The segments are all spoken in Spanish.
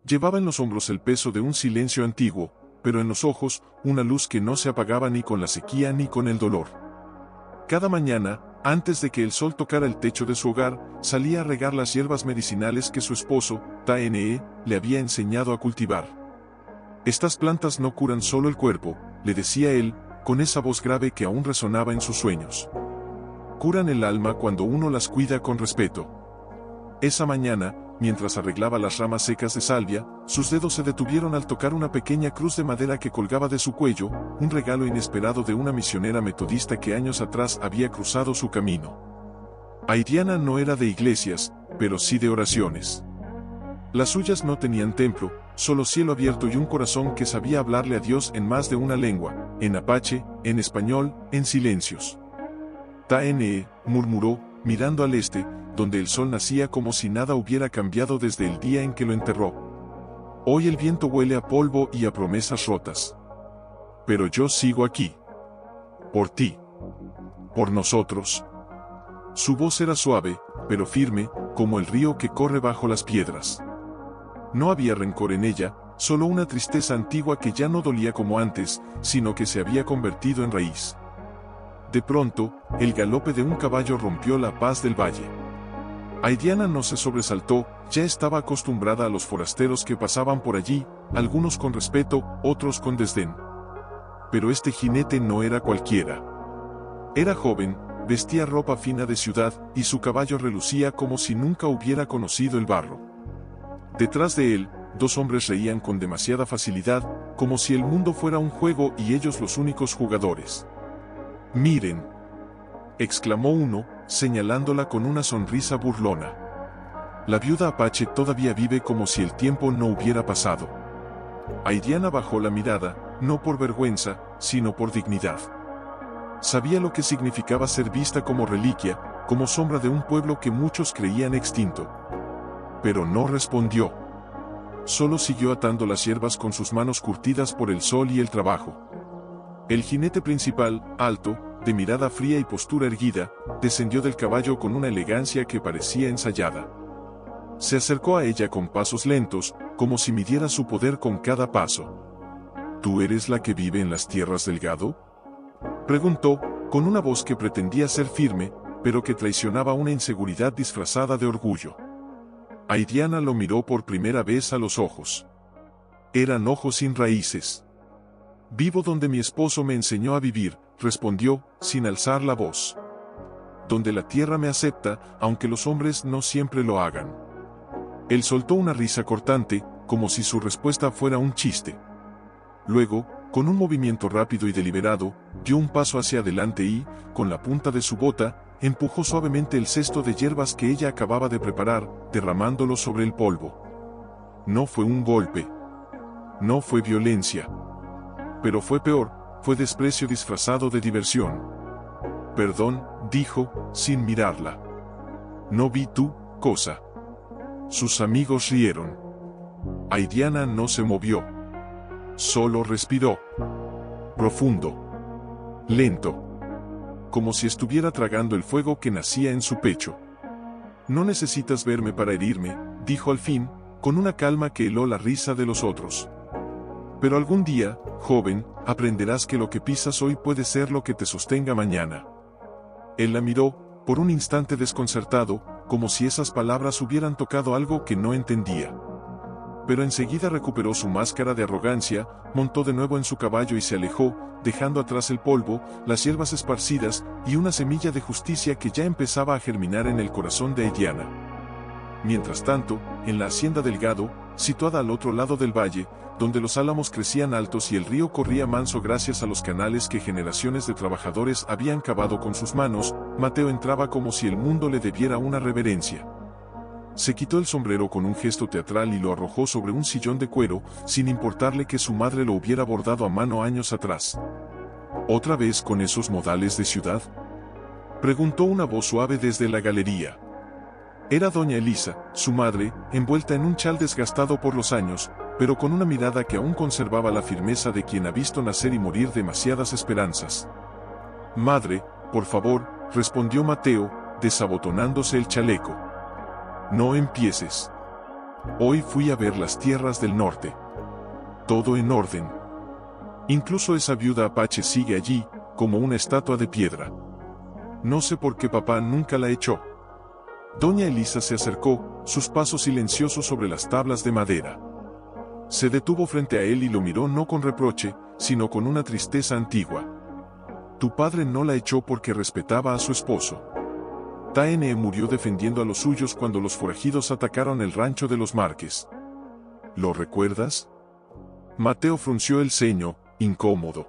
Llevaba en los hombros el peso de un silencio antiguo, pero en los ojos, una luz que no se apagaba ni con la sequía ni con el dolor. Cada mañana, antes de que el sol tocara el techo de su hogar, salía a regar las hierbas medicinales que su esposo, Tane, le había enseñado a cultivar. Estas plantas no curan solo el cuerpo, le decía él, con esa voz grave que aún resonaba en sus sueños. Curan el alma cuando uno las cuida con respeto. Esa mañana, mientras arreglaba las ramas secas de salvia, sus dedos se detuvieron al tocar una pequeña cruz de madera que colgaba de su cuello, un regalo inesperado de una misionera metodista que años atrás había cruzado su camino. Aidiana no era de iglesias, pero sí de oraciones. Las suyas no tenían templo, solo cielo abierto y un corazón que sabía hablarle a Dios en más de una lengua, en apache, en español, en silencios. Tane, murmuró, mirando al este, donde el sol nacía como si nada hubiera cambiado desde el día en que lo enterró. Hoy el viento huele a polvo y a promesas rotas. Pero yo sigo aquí. Por ti. Por nosotros. Su voz era suave, pero firme, como el río que corre bajo las piedras. No había rencor en ella, solo una tristeza antigua que ya no dolía como antes, sino que se había convertido en raíz. De pronto, el galope de un caballo rompió la paz del valle. Aidiana no se sobresaltó, ya estaba acostumbrada a los forasteros que pasaban por allí, algunos con respeto, otros con desdén. Pero este jinete no era cualquiera. Era joven, vestía ropa fina de ciudad, y su caballo relucía como si nunca hubiera conocido el barro. Detrás de él, dos hombres reían con demasiada facilidad, como si el mundo fuera un juego y ellos los únicos jugadores. «Miren», exclamó uno, señalándola con una sonrisa burlona. La viuda apache todavía vive como si el tiempo no hubiera pasado. Aidiana bajó la mirada, no por vergüenza, sino por dignidad. Sabía lo que significaba ser vista como reliquia, como sombra de un pueblo que muchos creían extinto. Pero no respondió. Solo siguió atando las hierbas con sus manos curtidas por el sol y el trabajo. El jinete principal, alto, de mirada fría y postura erguida, descendió del caballo con una elegancia que parecía ensayada. Se acercó a ella con pasos lentos, como si midiera su poder con cada paso. ¿Tú eres la que vive en las tierras del gado?, preguntó, con una voz que pretendía ser firme, pero que traicionaba una inseguridad disfrazada de orgullo. Aidiana lo miró por primera vez a los ojos. Eran ojos sin raíces. «Vivo donde mi esposo me enseñó a vivir», respondió, sin alzar la voz. «Donde la tierra me acepta, aunque los hombres no siempre lo hagan». Él soltó una risa cortante, como si su respuesta fuera un chiste. Luego, con un movimiento rápido y deliberado, dio un paso hacia adelante y, con la punta de su bota, empujó suavemente el cesto de hierbas que ella acababa de preparar, derramándolo sobre el polvo. No fue un golpe. No fue violencia. Pero fue peor, fue desprecio disfrazado de diversión. «Perdón», dijo, sin mirarla. «No vi tu cosa». Sus amigos rieron. Aidiana no se movió. Solo respiró. Profundo. Lento. Como si estuviera tragando el fuego que nacía en su pecho. «No necesitas verme para herirme», dijo al fin, con una calma que heló la risa de los otros. «Pero algún día, joven, aprenderás que lo que pisas hoy puede ser lo que te sostenga mañana». Él la miró, por un instante desconcertado, como si esas palabras hubieran tocado algo que no entendía. Pero enseguida recuperó su máscara de arrogancia, montó de nuevo en su caballo y se alejó, dejando atrás el polvo, las hierbas esparcidas, y una semilla de justicia que ya empezaba a germinar en el corazón de Aidiana. Mientras tanto, en la hacienda del gado, situada al otro lado del valle, donde los álamos crecían altos y el río corría manso gracias a los canales que generaciones de trabajadores habían cavado con sus manos, Mateo entraba como si el mundo le debiera una reverencia. Se quitó el sombrero con un gesto teatral y lo arrojó sobre un sillón de cuero, sin importarle que su madre lo hubiera bordado a mano años atrás. ¿Otra vez con esos modales de ciudad?, preguntó una voz suave desde la galería. Era doña Elisa, su madre, envuelta en un chal desgastado por los años, pero con una mirada que aún conservaba la firmeza de quien ha visto nacer y morir demasiadas esperanzas. «Madre, por favor», respondió Mateo, desabotonándose el chaleco. «No empieces». Hoy fui a ver las tierras del norte. Todo en orden. Incluso esa viuda apache sigue allí, como una estatua de piedra. No sé por qué papá nunca la echó. Doña Elisa se acercó, sus pasos silenciosos sobre las tablas de madera. Se detuvo frente a él y lo miró no con reproche, sino con una tristeza antigua. Tu padre no la echó porque respetaba a su esposo. Taene murió defendiendo a los suyos cuando los forajidos atacaron el rancho de los Márquez. ¿Lo recuerdas? Mateo frunció el ceño, incómodo.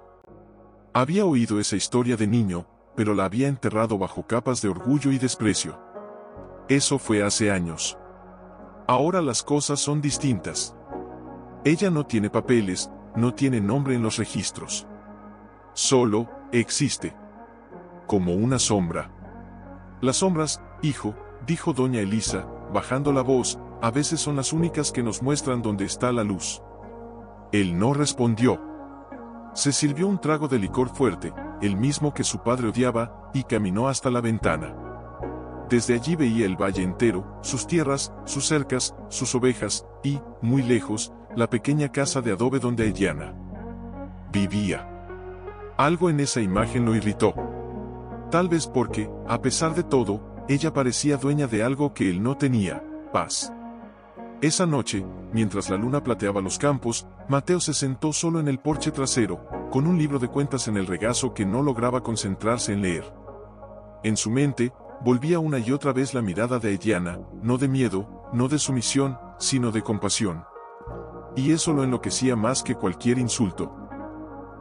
Había oído esa historia de niño, pero la había enterrado bajo capas de orgullo y desprecio. Eso fue hace años. Ahora las cosas son distintas. Ella no tiene papeles, no tiene nombre en los registros. Solo existe. Como una sombra. Las sombras, hijo, dijo doña Elisa, bajando la voz, a veces son las únicas que nos muestran dónde está la luz. Él no respondió. Se sirvió un trago de licor fuerte, el mismo que su padre odiaba, y caminó hasta la ventana. Desde allí veía el valle entero, sus tierras, sus cercas, sus ovejas, y, muy lejos, la pequeña casa de adobe donde Aidana vivía. Algo en esa imagen lo irritó. Tal vez porque, a pesar de todo, ella parecía dueña de algo que él no tenía, paz. Esa noche, mientras la luna plateaba los campos, Mateo se sentó solo en el porche trasero, con un libro de cuentas en el regazo que no lograba concentrarse en leer. En su mente, volvía una y otra vez la mirada de Aidana, no de miedo, no de sumisión, sino de compasión. Y eso lo enloquecía más que cualquier insulto.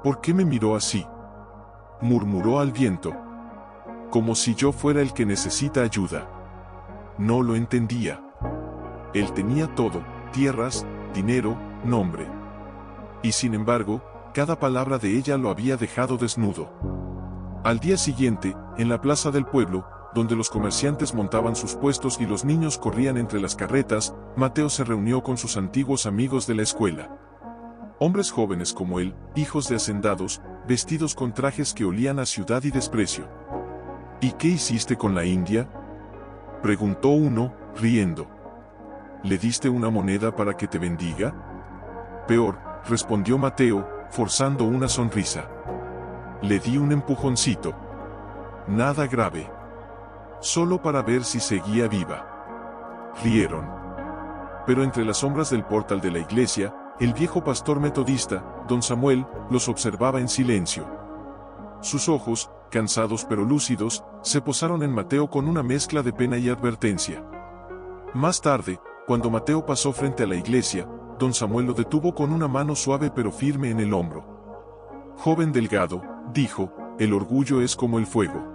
¿Por qué me miró así?, murmuró al viento. Como si yo fuera el que necesita ayuda. No lo entendía. Él tenía todo, tierras, dinero, nombre. Y sin embargo, cada palabra de ella lo había dejado desnudo. Al día siguiente, en la plaza del pueblo, donde los comerciantes montaban sus puestos y los niños corrían entre las carretas, Mateo se reunió con sus antiguos amigos de la escuela. Hombres jóvenes como él, hijos de hacendados, vestidos con trajes que olían a ciudad y desprecio. ¿Y qué hiciste con la India?, preguntó uno, riendo. ¿Le diste una moneda para que te bendiga? Peor, respondió Mateo, forzando una sonrisa. Le di un empujoncito. Nada grave. Solo para ver si seguía viva. Rieron. Pero entre las sombras del portal de la iglesia, el viejo pastor metodista, don Samuel, los observaba en silencio. Sus ojos, cansados pero lúcidos, se posaron en Mateo con una mezcla de pena y advertencia. Más tarde, cuando Mateo pasó frente a la iglesia, don Samuel lo detuvo con una mano suave pero firme en el hombro. Joven delgado, dijo, el orgullo es como el fuego.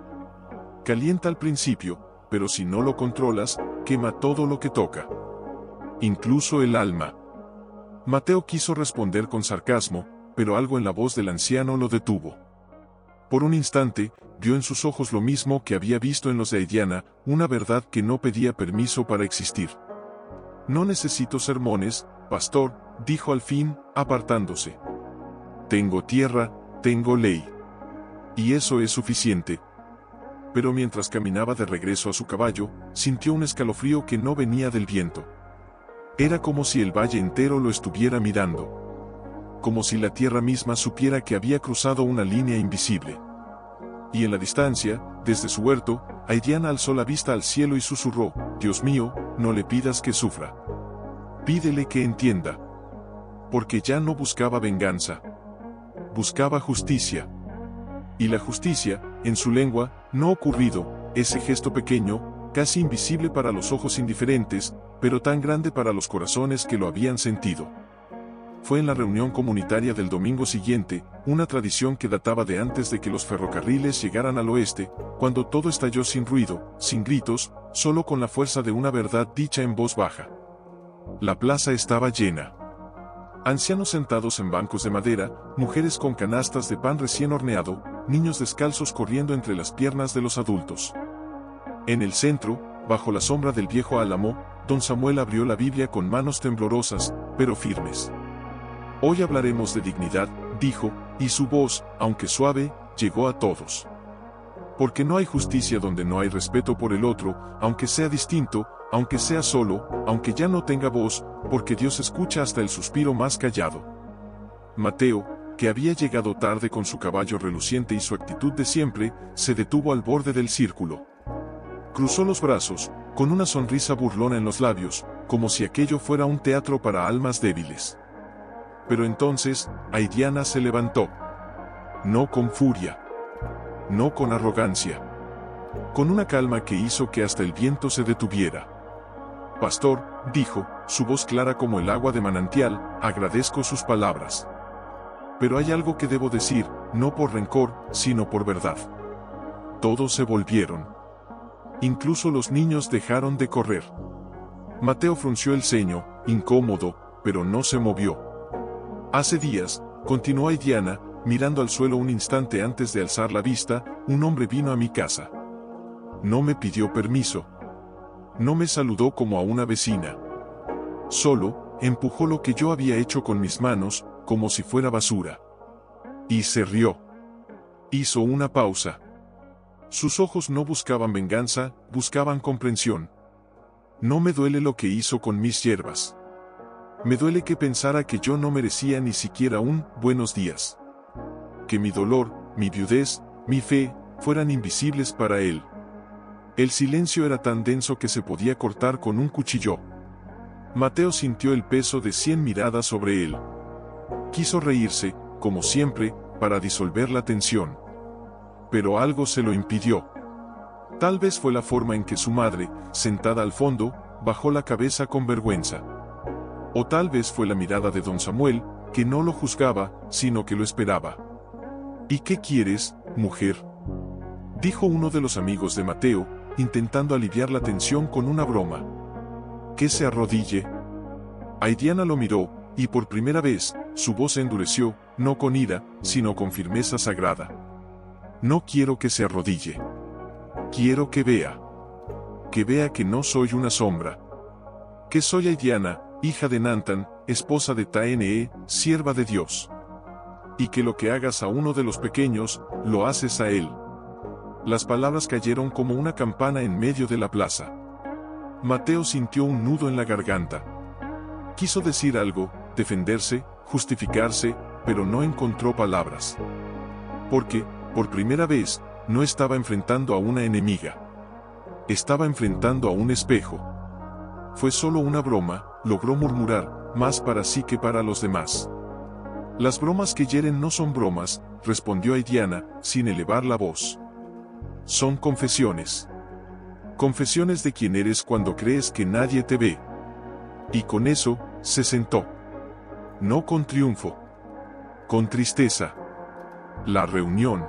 Calienta al principio, pero si no lo controlas, quema todo lo que toca. Incluso el alma. Mateo quiso responder con sarcasmo, pero algo en la voz del anciano lo detuvo. Por un instante, vio en sus ojos lo mismo que había visto en los de Aidana, una verdad que no pedía permiso para existir. No necesito sermones, pastor, dijo al fin, apartándose. Tengo tierra, tengo ley. Y eso es suficiente. Pero mientras caminaba de regreso a su caballo, sintió un escalofrío que no venía del viento. Era como si el valle entero lo estuviera mirando. Como si la tierra misma supiera que había cruzado una línea invisible. Y en la distancia, desde su huerto, Aidana alzó la vista al cielo y susurró, Dios mío, no le pidas que sufra. Pídele que entienda. Porque ya no buscaba venganza. Buscaba justicia. Y la justicia, en su lengua, no ocurrido, ese gesto pequeño, casi invisible para los ojos indiferentes, pero tan grande para los corazones que lo habían sentido. Fue en la reunión comunitaria del domingo siguiente, una tradición que databa de antes de que los ferrocarriles llegaran al oeste, cuando todo estalló sin ruido, sin gritos, solo con la fuerza de una verdad dicha en voz baja. La plaza estaba llena. Ancianos sentados en bancos de madera, mujeres con canastas de pan recién horneado, niños descalzos corriendo entre las piernas de los adultos. En el centro, bajo la sombra del viejo álamo, don Samuel abrió la Biblia con manos temblorosas, pero firmes. Hoy hablaremos de dignidad, dijo, y su voz, aunque suave, llegó a todos. Porque no hay justicia donde no hay respeto por el otro, aunque sea distinto, aunque sea solo, aunque ya no tenga voz, porque Dios escucha hasta el suspiro más callado. Mateo, que había llegado tarde con su caballo reluciente y su actitud de siempre, se detuvo al borde del círculo. Cruzó los brazos, con una sonrisa burlona en los labios, como si aquello fuera un teatro para almas débiles. Pero entonces, Aidiana se levantó. No con furia. No con arrogancia. Con una calma que hizo que hasta el viento se detuviera. «Pastor», dijo, su voz clara como el agua de manantial, «agradezco sus palabras. Pero hay algo que debo decir, no por rencor, sino por verdad». Todos se volvieron. Incluso los niños dejaron de correr. Mateo frunció el ceño, incómodo, pero no se movió. «Hace días», continuó Aidiana, mirando al suelo un instante antes de alzar la vista, «un hombre vino a mi casa. No me pidió permiso. No me saludó como a una vecina. Solo, empujó lo que yo había hecho con mis manos, como si fuera basura. Y se rió. Hizo una pausa. Sus ojos no buscaban venganza, buscaban comprensión. No me duele lo que hizo con mis hierbas. Me duele que pensara que yo no merecía ni siquiera un buenos días. Que mi dolor, mi viudez, mi fe, fueran invisibles para él. El silencio era tan denso que se podía cortar con un cuchillo. Mateo sintió el peso de 100 miradas sobre él. Quiso reírse, como siempre, para disolver la tensión. Pero algo se lo impidió. Tal vez fue la forma en que su madre, sentada al fondo, bajó la cabeza con vergüenza. O tal vez fue la mirada de don Samuel, que no lo juzgaba, sino que lo esperaba. «¿Y qué quieres, mujer?», dijo uno de los amigos de Mateo, intentando aliviar la tensión con una broma. «¿Que se arrodille?». Aidiana lo miró, y por primera vez, su voz se endureció, no con ira, sino con firmeza sagrada. «No quiero que se arrodille. Quiero que vea. Que vea que no soy una sombra. Que soy Aidiana, hija de Nantan, esposa de Taene, sierva de Dios. Y que lo que hagas a uno de los pequeños, lo haces a él». Las palabras cayeron como una campana en medio de la plaza. Mateo sintió un nudo en la garganta. Quiso decir algo, defenderse, justificarse, pero no encontró palabras. Porque, por primera vez, no estaba enfrentando a una enemiga. Estaba enfrentando a un espejo. Fue solo una broma, logró murmurar, más para sí que para los demás. «Las bromas que hieren no son bromas», respondió Aidiana, sin elevar la voz. «Son confesiones. Confesiones de quién eres cuando crees que nadie te ve». Y con eso, se sentó. No con triunfo. Con tristeza. La reunión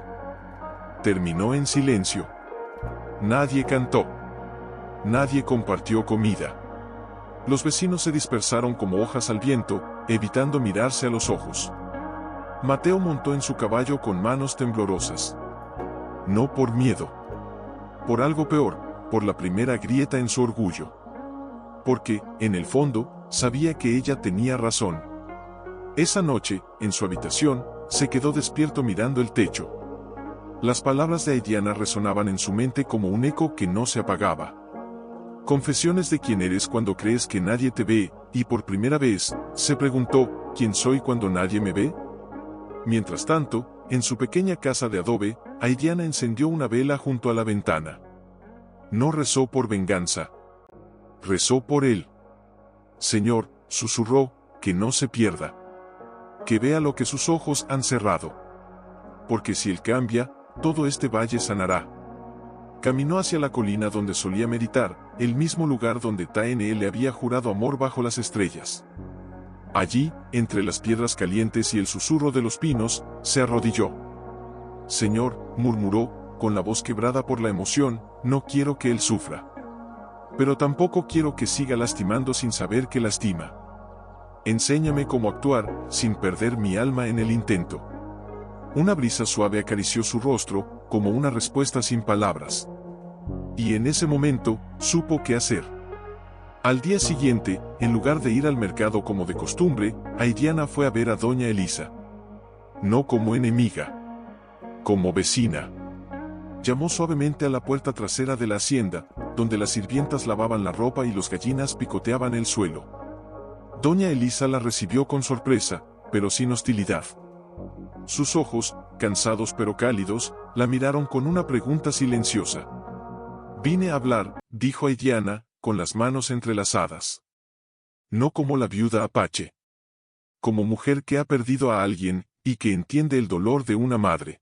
terminó en silencio. Nadie cantó. Nadie compartió comida. Los vecinos se dispersaron como hojas al viento, evitando mirarse a los ojos. Mateo montó en su caballo con manos temblorosas. No por miedo. Por algo peor, por la primera grieta en su orgullo. Porque, en el fondo, sabía que ella tenía razón. Esa noche, en su habitación, se quedó despierto mirando el techo. Las palabras de Aidiana resonaban en su mente como un eco que no se apagaba. Confesiones de quién eres cuando crees que nadie te ve, y por primera vez, se preguntó, ¿quién soy cuando nadie me ve? Mientras tanto, en su pequeña casa de adobe, Aidiana encendió una vela junto a la ventana. No rezó por venganza. Rezó por él. «Señor», susurró, «que no se pierda. Que vea lo que sus ojos han cerrado. Porque si él cambia, todo este valle sanará». Caminó hacia la colina donde solía meditar, el mismo lugar donde Taene le había jurado amor bajo las estrellas. Allí, entre las piedras calientes y el susurro de los pinos, se arrodilló. «Señor», murmuró, con la voz quebrada por la emoción, «no quiero que él sufra. Pero tampoco quiero que siga lastimando sin saber que lastima. Enséñame cómo actuar, sin perder mi alma en el intento». Una brisa suave acarició su rostro, como una respuesta sin palabras. Y en ese momento, supo qué hacer. Al día siguiente, en lugar de ir al mercado como de costumbre, Aidiana fue a ver a doña Elisa. No como enemiga. Como vecina. Llamó suavemente a la puerta trasera de la hacienda, donde las sirvientas lavaban la ropa y los gallinas picoteaban el suelo. Doña Elisa la recibió con sorpresa, pero sin hostilidad. Sus ojos, cansados pero cálidos, la miraron con una pregunta silenciosa. «Vine a hablar», dijo Aidiana, con las manos entrelazadas. No como la viuda Apache. Como mujer que ha perdido a alguien, y que entiende el dolor de una madre.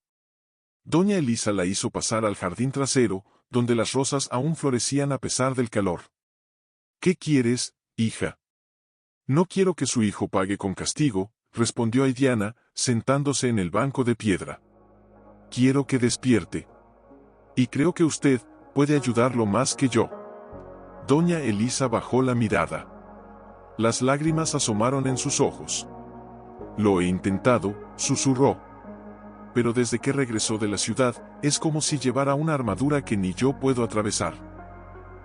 Doña Elisa la hizo pasar al jardín trasero, donde las rosas aún florecían a pesar del calor. «¿Qué quieres, hija?» «No quiero que su hijo pague con castigo», respondió Aidiana, sentándose en el banco de piedra. «Quiero que despierte. Y creo que usted puede ayudarlo más que yo». Doña Elisa bajó la mirada. Las lágrimas asomaron en sus ojos. «Lo he intentado», susurró. «Pero desde que regresó de la ciudad, es como si llevara una armadura que ni yo puedo atravesar».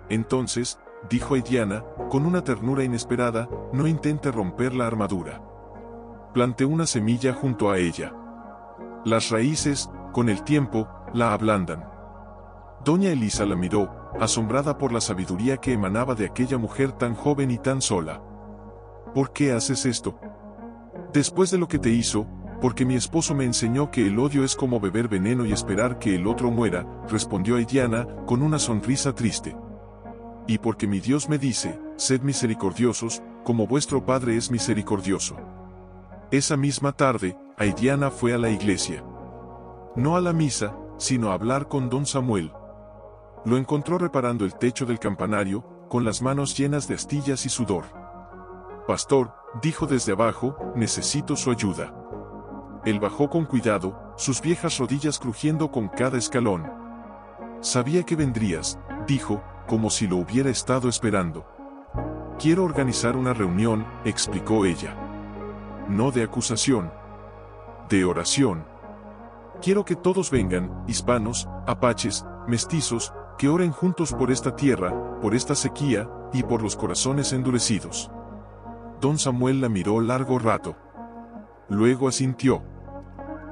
«Entonces», dijo Aidiana, con una ternura inesperada, «no intente romper la armadura. Plante una semilla junto a ella. Las raíces, con el tiempo, la ablandan». Doña Elisa la miró, asombrada por la sabiduría que emanaba de aquella mujer tan joven y tan sola. «¿Por qué haces esto?» «Después de lo que te hizo, porque mi esposo me enseñó que el odio es como beber veneno y esperar que el otro muera», respondió Aidiana, con una sonrisa triste. «Y porque mi Dios me dice, sed misericordiosos, como vuestro Padre es misericordioso». Esa misma tarde, Aidiana fue a la iglesia. No a la misa, sino a hablar con don Samuel. Lo encontró reparando el techo del campanario, con las manos llenas de astillas y sudor. «Pastor», dijo desde abajo, «necesito su ayuda». Él bajó con cuidado, sus viejas rodillas crujiendo con cada escalón. «Sabía que vendrías», dijo, como si lo hubiera estado esperando. «Quiero organizar una reunión», explicó ella. «No de acusación. De oración. Quiero que todos vengan, hispanos, apaches, mestizos, que oren juntos por esta tierra, por esta sequía, y por los corazones endurecidos». Don Samuel la miró largo rato. Luego asintió.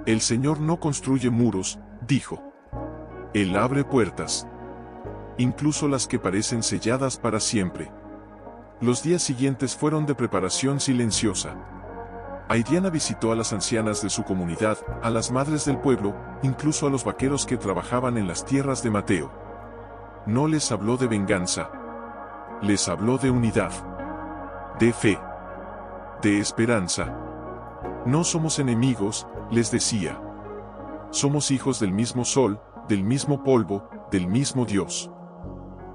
«El Señor no construye muros», dijo. «Él abre puertas. Incluso las que parecen selladas para siempre». Los días siguientes fueron de preparación silenciosa. Aidiana visitó a las ancianas de su comunidad, a las madres del pueblo, incluso a los vaqueros que trabajaban en las tierras de Mateo. No les habló de venganza. Les habló de unidad. De fe. De esperanza. «No somos enemigos», les decía. «Somos hijos del mismo sol, del mismo polvo, del mismo Dios».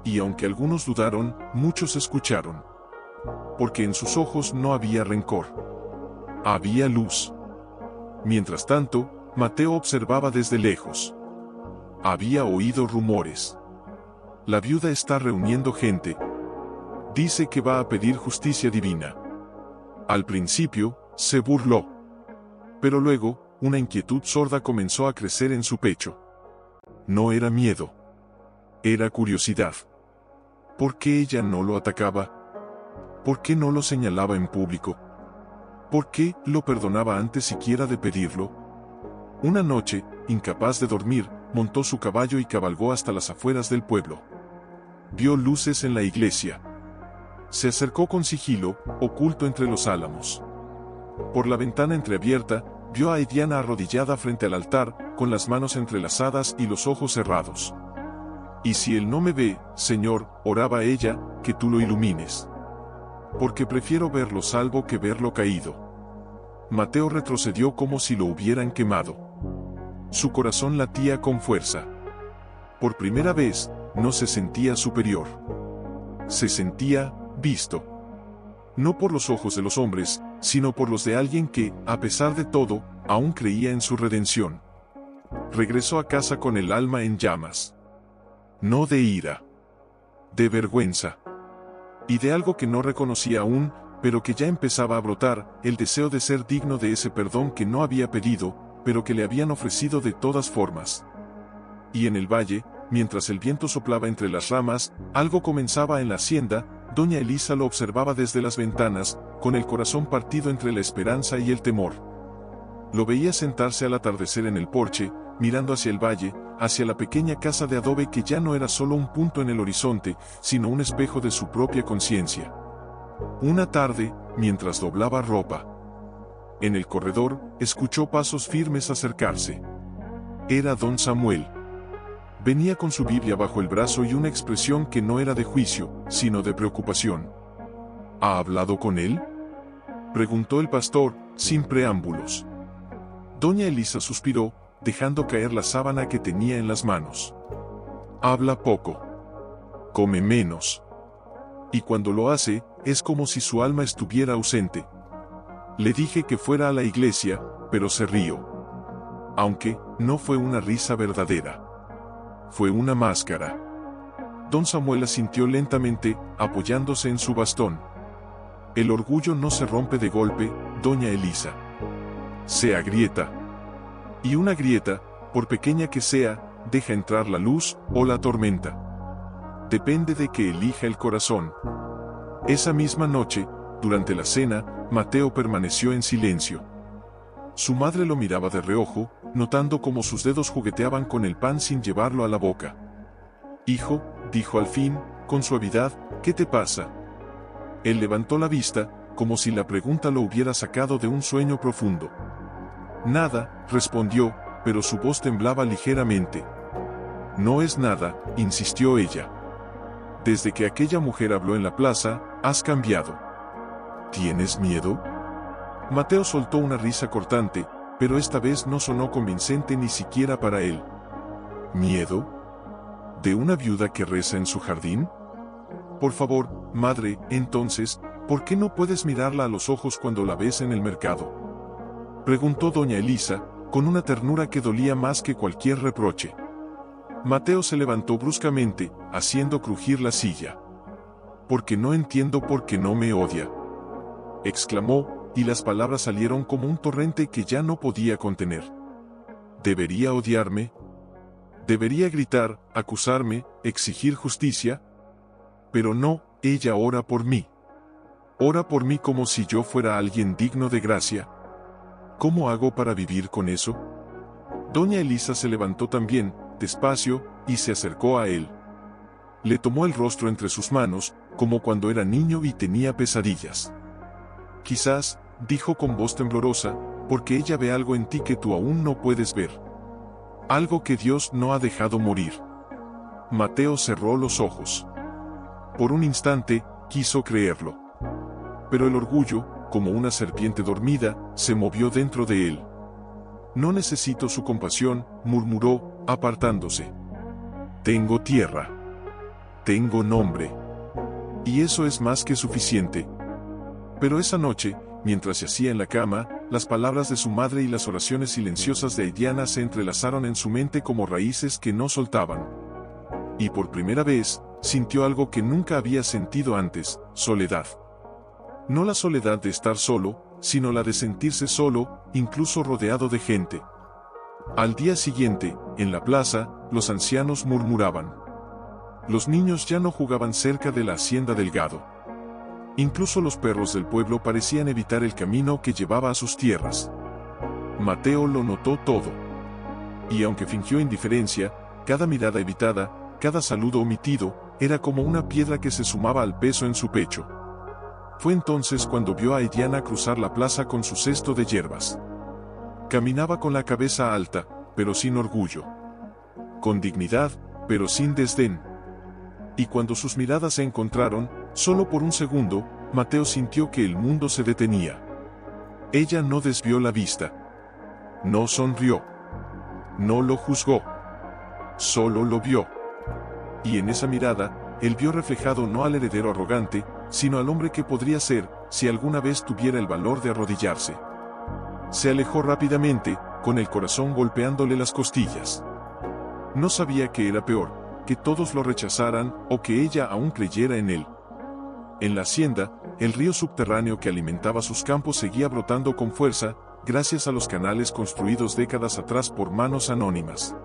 Y aunque algunos dudaron, muchos escucharon. Porque en sus ojos no había rencor. Había luz. Mientras tanto, Mateo observaba desde lejos. Había oído rumores. «La viuda está reuniendo gente. Dice que va a pedir justicia divina». Al principio, se burló. Pero luego, una inquietud sorda comenzó a crecer en su pecho. No era miedo. Era curiosidad. ¿Por qué ella no lo atacaba? ¿Por qué no lo señalaba en público? ¿Por qué lo perdonaba antes siquiera de pedirlo? Una noche, incapaz de dormir, montó su caballo y cabalgó hasta las afueras del pueblo. Vio luces en la iglesia. Se acercó con sigilo, oculto entre los álamos. Por la ventana entreabierta, vio a Aidiana arrodillada frente al altar, con las manos entrelazadas y los ojos cerrados. «Y si él no me ve, Señor», oraba ella, «que tú lo ilumines. Porque prefiero verlo salvo que verlo caído». Mateo retrocedió como si lo hubieran quemado. Su corazón latía con fuerza. Por primera vez, no se sentía superior. Se sentía visto. No por los ojos de los hombres, sino por los de alguien que, a pesar de todo, aún creía en su redención. Regresó a casa con el alma en llamas. No de ira. De vergüenza. Y de algo que no reconocía aún, pero que ya empezaba a brotar, el deseo de ser digno de ese perdón que no había pedido, pero que le habían ofrecido de todas formas. Y en el valle, mientras el viento soplaba entre las ramas, algo comenzaba en la hacienda. Doña Elisa lo observaba desde las ventanas, con el corazón partido entre la esperanza y el temor. Lo veía sentarse al atardecer en el porche, mirando hacia el valle, hacia la pequeña casa de adobe que ya no era solo un punto en el horizonte, sino un espejo de su propia conciencia. Una tarde, mientras doblaba ropa en el corredor, escuchó pasos firmes acercarse. Era don Samuel. Venía con su Biblia bajo el brazo y una expresión que no era de juicio, sino de preocupación. ¿Ha hablado con él?, preguntó el pastor, sin preámbulos. Doña Elisa suspiró, dejando caer la sábana que tenía en las manos. Habla poco. Come menos. Y cuando lo hace, es como si su alma estuviera ausente. Le dije que fuera a la iglesia, pero se rió. Aunque, no fue una risa verdadera. Fue una máscara. Don Samuel asintió lentamente, apoyándose en su bastón. El orgullo no se rompe de golpe, doña Elisa. Se agrieta. Y una grieta, por pequeña que sea, deja entrar la luz o la tormenta. Depende de que elija el corazón. Esa misma noche, durante la cena, Mateo permaneció en silencio. Su madre lo miraba de reojo, notando cómo sus dedos jugueteaban con el pan sin llevarlo a la boca. «Hijo», dijo al fin, con suavidad, «¿qué te pasa?». Él levantó la vista, como si la pregunta lo hubiera sacado de un sueño profundo. «Nada», respondió, pero su voz temblaba ligeramente. «No es nada», insistió ella. «Desde que aquella mujer habló en la plaza, has cambiado». «¿Tienes miedo?». Mateo soltó una risa cortante, pero esta vez no sonó convincente ni siquiera para él. ¿Miedo? ¿De una viuda que reza en su jardín? Por favor, madre, entonces, ¿por qué no puedes mirarla a los ojos cuando la ves en el mercado?, preguntó doña Elisa, con una ternura que dolía más que cualquier reproche. Mateo se levantó bruscamente, haciendo crujir la silla. «Porque no entiendo por qué no me odia», exclamó, y las palabras salieron como un torrente que ya no podía contener. ¿Debería odiarme? ¿Debería gritar, acusarme, exigir justicia? Pero no, ella ora por mí. Ora por mí como si yo fuera alguien digno de gracia. ¿Cómo hago para vivir con eso? Doña Elisa se levantó también, despacio, y se acercó a él. Le tomó el rostro entre sus manos, como cuando era niño y tenía pesadillas. «Quizás», dijo con voz temblorosa, «porque ella ve algo en ti que tú aún no puedes ver. Algo que Dios no ha dejado morir». Mateo cerró los ojos. Por un instante, quiso creerlo. Pero el orgullo, como una serpiente dormida, se movió dentro de él. «No necesito su compasión», murmuró, apartándose. «Tengo tierra. Tengo nombre. Y eso es más que suficiente». Pero esa noche, mientras yacía en la cama, las palabras de su madre y las oraciones silenciosas de Diana se entrelazaron en su mente como raíces que no soltaban. Y por primera vez, sintió algo que nunca había sentido antes: soledad. No la soledad de estar solo, sino la de sentirse solo, incluso rodeado de gente. Al día siguiente, en la plaza, los ancianos murmuraban. Los niños ya no jugaban cerca de la hacienda Delgado. Incluso los perros del pueblo parecían evitar el camino que llevaba a sus tierras. Mateo lo notó todo. Y aunque fingió indiferencia, cada mirada evitada, cada saludo omitido, era como una piedra que se sumaba al peso en su pecho. Fue entonces cuando vio a Diana cruzar la plaza con su cesto de hierbas. Caminaba con la cabeza alta, pero sin orgullo. Con dignidad, pero sin desdén. Y cuando sus miradas se encontraron, solo por un segundo, Mateo sintió que el mundo se detenía. Ella no desvió la vista. No sonrió. No lo juzgó. Solo lo vio. Y en esa mirada, él vio reflejado no al heredero arrogante, sino al hombre que podría ser, si alguna vez tuviera el valor de arrodillarse. Se alejó rápidamente, con el corazón golpeándole las costillas. No sabía qué era peor: que todos lo rechazaran, o que ella aún creyera en él. En la hacienda, el río subterráneo que alimentaba sus campos seguía brotando con fuerza, gracias a los canales construidos décadas atrás por manos anónimas.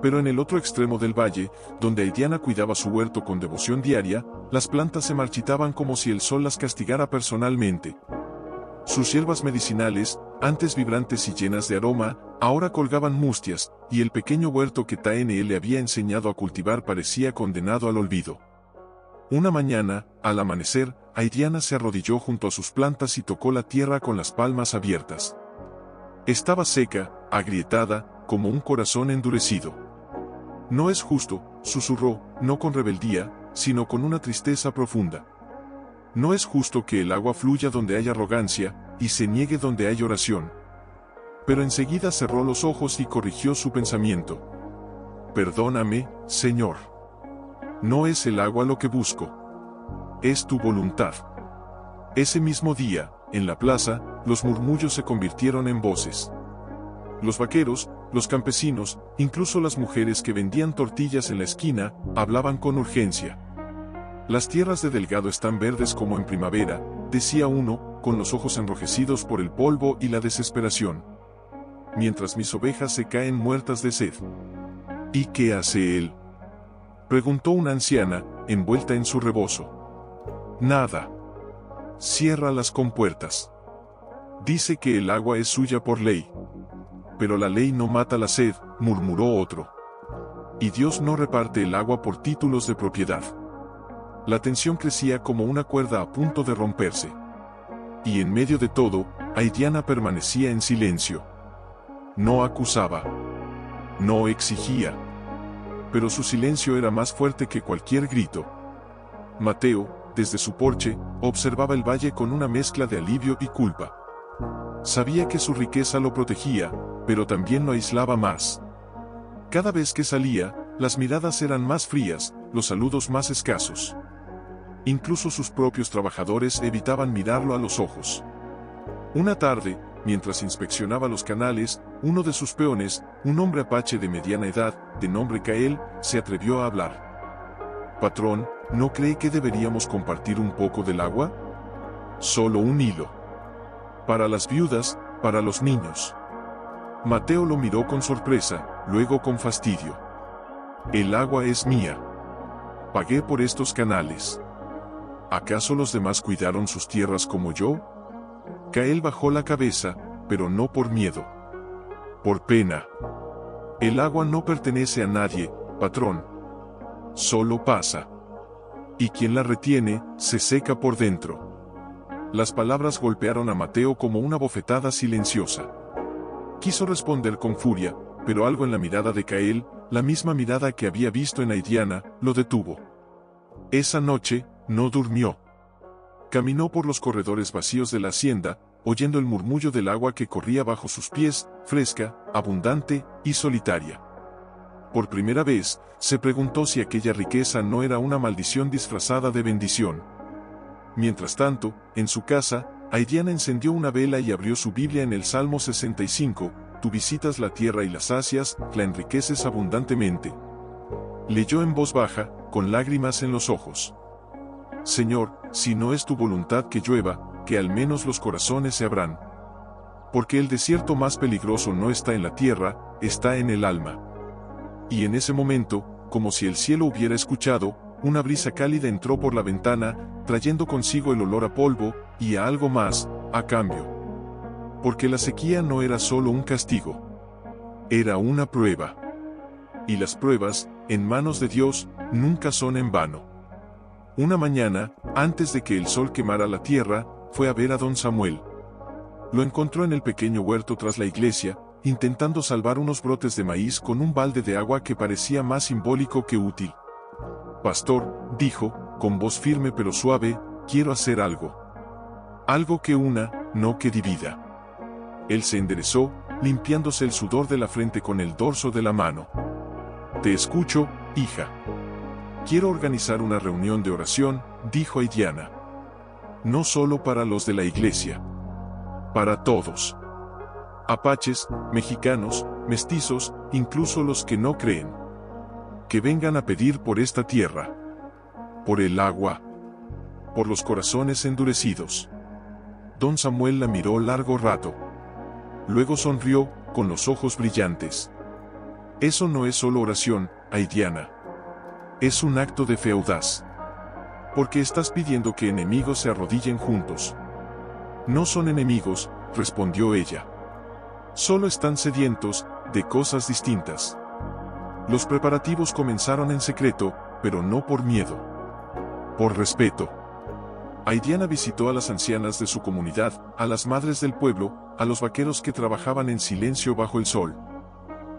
Pero en el otro extremo del valle, donde Diana cuidaba su huerto con devoción diaria, las plantas se marchitaban como si el sol las castigara personalmente. Sus hierbas medicinales, antes vibrantes y llenas de aroma, Ahora colgaban mustias, y el pequeño huerto que Taene le había enseñado a cultivar parecía condenado al olvido. Una mañana, al amanecer, Airiana se arrodilló junto a sus plantas y tocó la tierra con las palmas abiertas. Estaba seca, agrietada, como un corazón endurecido. No es justo, susurró, no con rebeldía, sino con una tristeza profunda. No es justo que el agua fluya donde hay arrogancia, y se niegue donde hay oración. Pero enseguida cerró los ojos y corrigió su pensamiento. Perdóname, Señor. No es el agua lo que busco. Es tu voluntad. Ese mismo día, en la plaza, los murmullos se convirtieron en voces. Los vaqueros, los campesinos, incluso las mujeres que vendían tortillas en la esquina, hablaban con urgencia. Las tierras de Delgado están verdes como en primavera, decía uno, con los ojos enrojecidos por el polvo y la desesperación. Mientras mis ovejas se caen muertas de sed. ¿Y qué hace él?, preguntó una anciana, envuelta en su rebozo. Nada. Cierra las compuertas. Dice que el agua es suya por ley. Pero la ley no mata la sed, murmuró otro. Y Dios no reparte el agua por títulos de propiedad. La tensión crecía como una cuerda a punto de romperse. Y en medio de todo, Airiana permanecía en silencio. No acusaba. No exigía. Pero su silencio era más fuerte que cualquier grito. Mateo, desde su porche, observaba el valle con una mezcla de alivio y culpa. Sabía que su riqueza lo protegía, pero también lo aislaba más. Cada vez que salía, las miradas eran más frías, los saludos más escasos. Incluso sus propios trabajadores evitaban mirarlo a los ojos. Una tarde, mientras inspeccionaba los canales, uno de sus peones, un hombre apache de mediana edad, de nombre Kael, se atrevió a hablar. Patrón, ¿no cree que deberíamos compartir un poco del agua? Solo un hilo. Para las viudas, para los niños. Mateo lo miró con sorpresa, luego con fastidio. El agua es mía. Pagué por estos canales. ¿Acaso los demás cuidaron sus tierras como yo? Kael bajó la cabeza, pero no por miedo. Por pena. El agua no pertenece a nadie, patrón. Solo pasa. Y quien la retiene, se seca por dentro. Las palabras golpearon a Mateo como una bofetada silenciosa. Quiso responder con furia, pero algo en la mirada de Kael, la misma mirada que había visto en Airiana, lo detuvo. Esa noche, no durmió. Caminó por los corredores vacíos de la hacienda, oyendo el murmullo del agua que corría bajo sus pies, fresca, abundante y solitaria. Por primera vez, se preguntó si aquella riqueza no era una maldición disfrazada de bendición. Mientras tanto, en su casa, Airiana encendió una vela y abrió su Biblia en el Salmo 65, tú visitas la tierra y la sacias, la enriqueces abundantemente. Leyó en voz baja, con lágrimas en los ojos. Señor, si no es tu voluntad que llueva, que al menos los corazones se abran. Porque el desierto más peligroso no está en la tierra, está en el alma. Y en ese momento, como si el cielo hubiera escuchado, una brisa cálida entró por la ventana, trayendo consigo el olor a polvo, y a algo más, a cambio. Porque la sequía no era solo un castigo. Era una prueba. Y las pruebas, en manos de Dios, nunca son en vano. Una mañana, antes de que el sol quemara la tierra, fue a ver a don Samuel. Lo encontró en el pequeño huerto tras la iglesia, intentando salvar unos brotes de maíz con un balde de agua que parecía más simbólico que útil. Pastor, dijo, con voz firme pero suave, quiero hacer algo. Algo que una, no que divida. Él se enderezó, limpiándose el sudor de la frente con el dorso de la mano. Te escucho, hija. Quiero organizar una reunión de oración, dijo Airiana. No solo para los de la iglesia. Para todos. Apaches, mexicanos, mestizos, incluso los que no creen. Que vengan a pedir por esta tierra. Por el agua. Por los corazones endurecidos. Don Samuel la miró largo rato. Luego sonrió, con los ojos brillantes. Eso no es solo oración, Airiana. Es un acto de fe audaz. Porque estás pidiendo que enemigos se arrodillen juntos. No son enemigos, respondió ella. Solo están sedientos de cosas distintas. Los preparativos comenzaron en secreto, pero no por miedo. Por respeto. Aidiana visitó a las ancianas de su comunidad, a las madres del pueblo, a los vaqueros que trabajaban en silencio bajo el sol.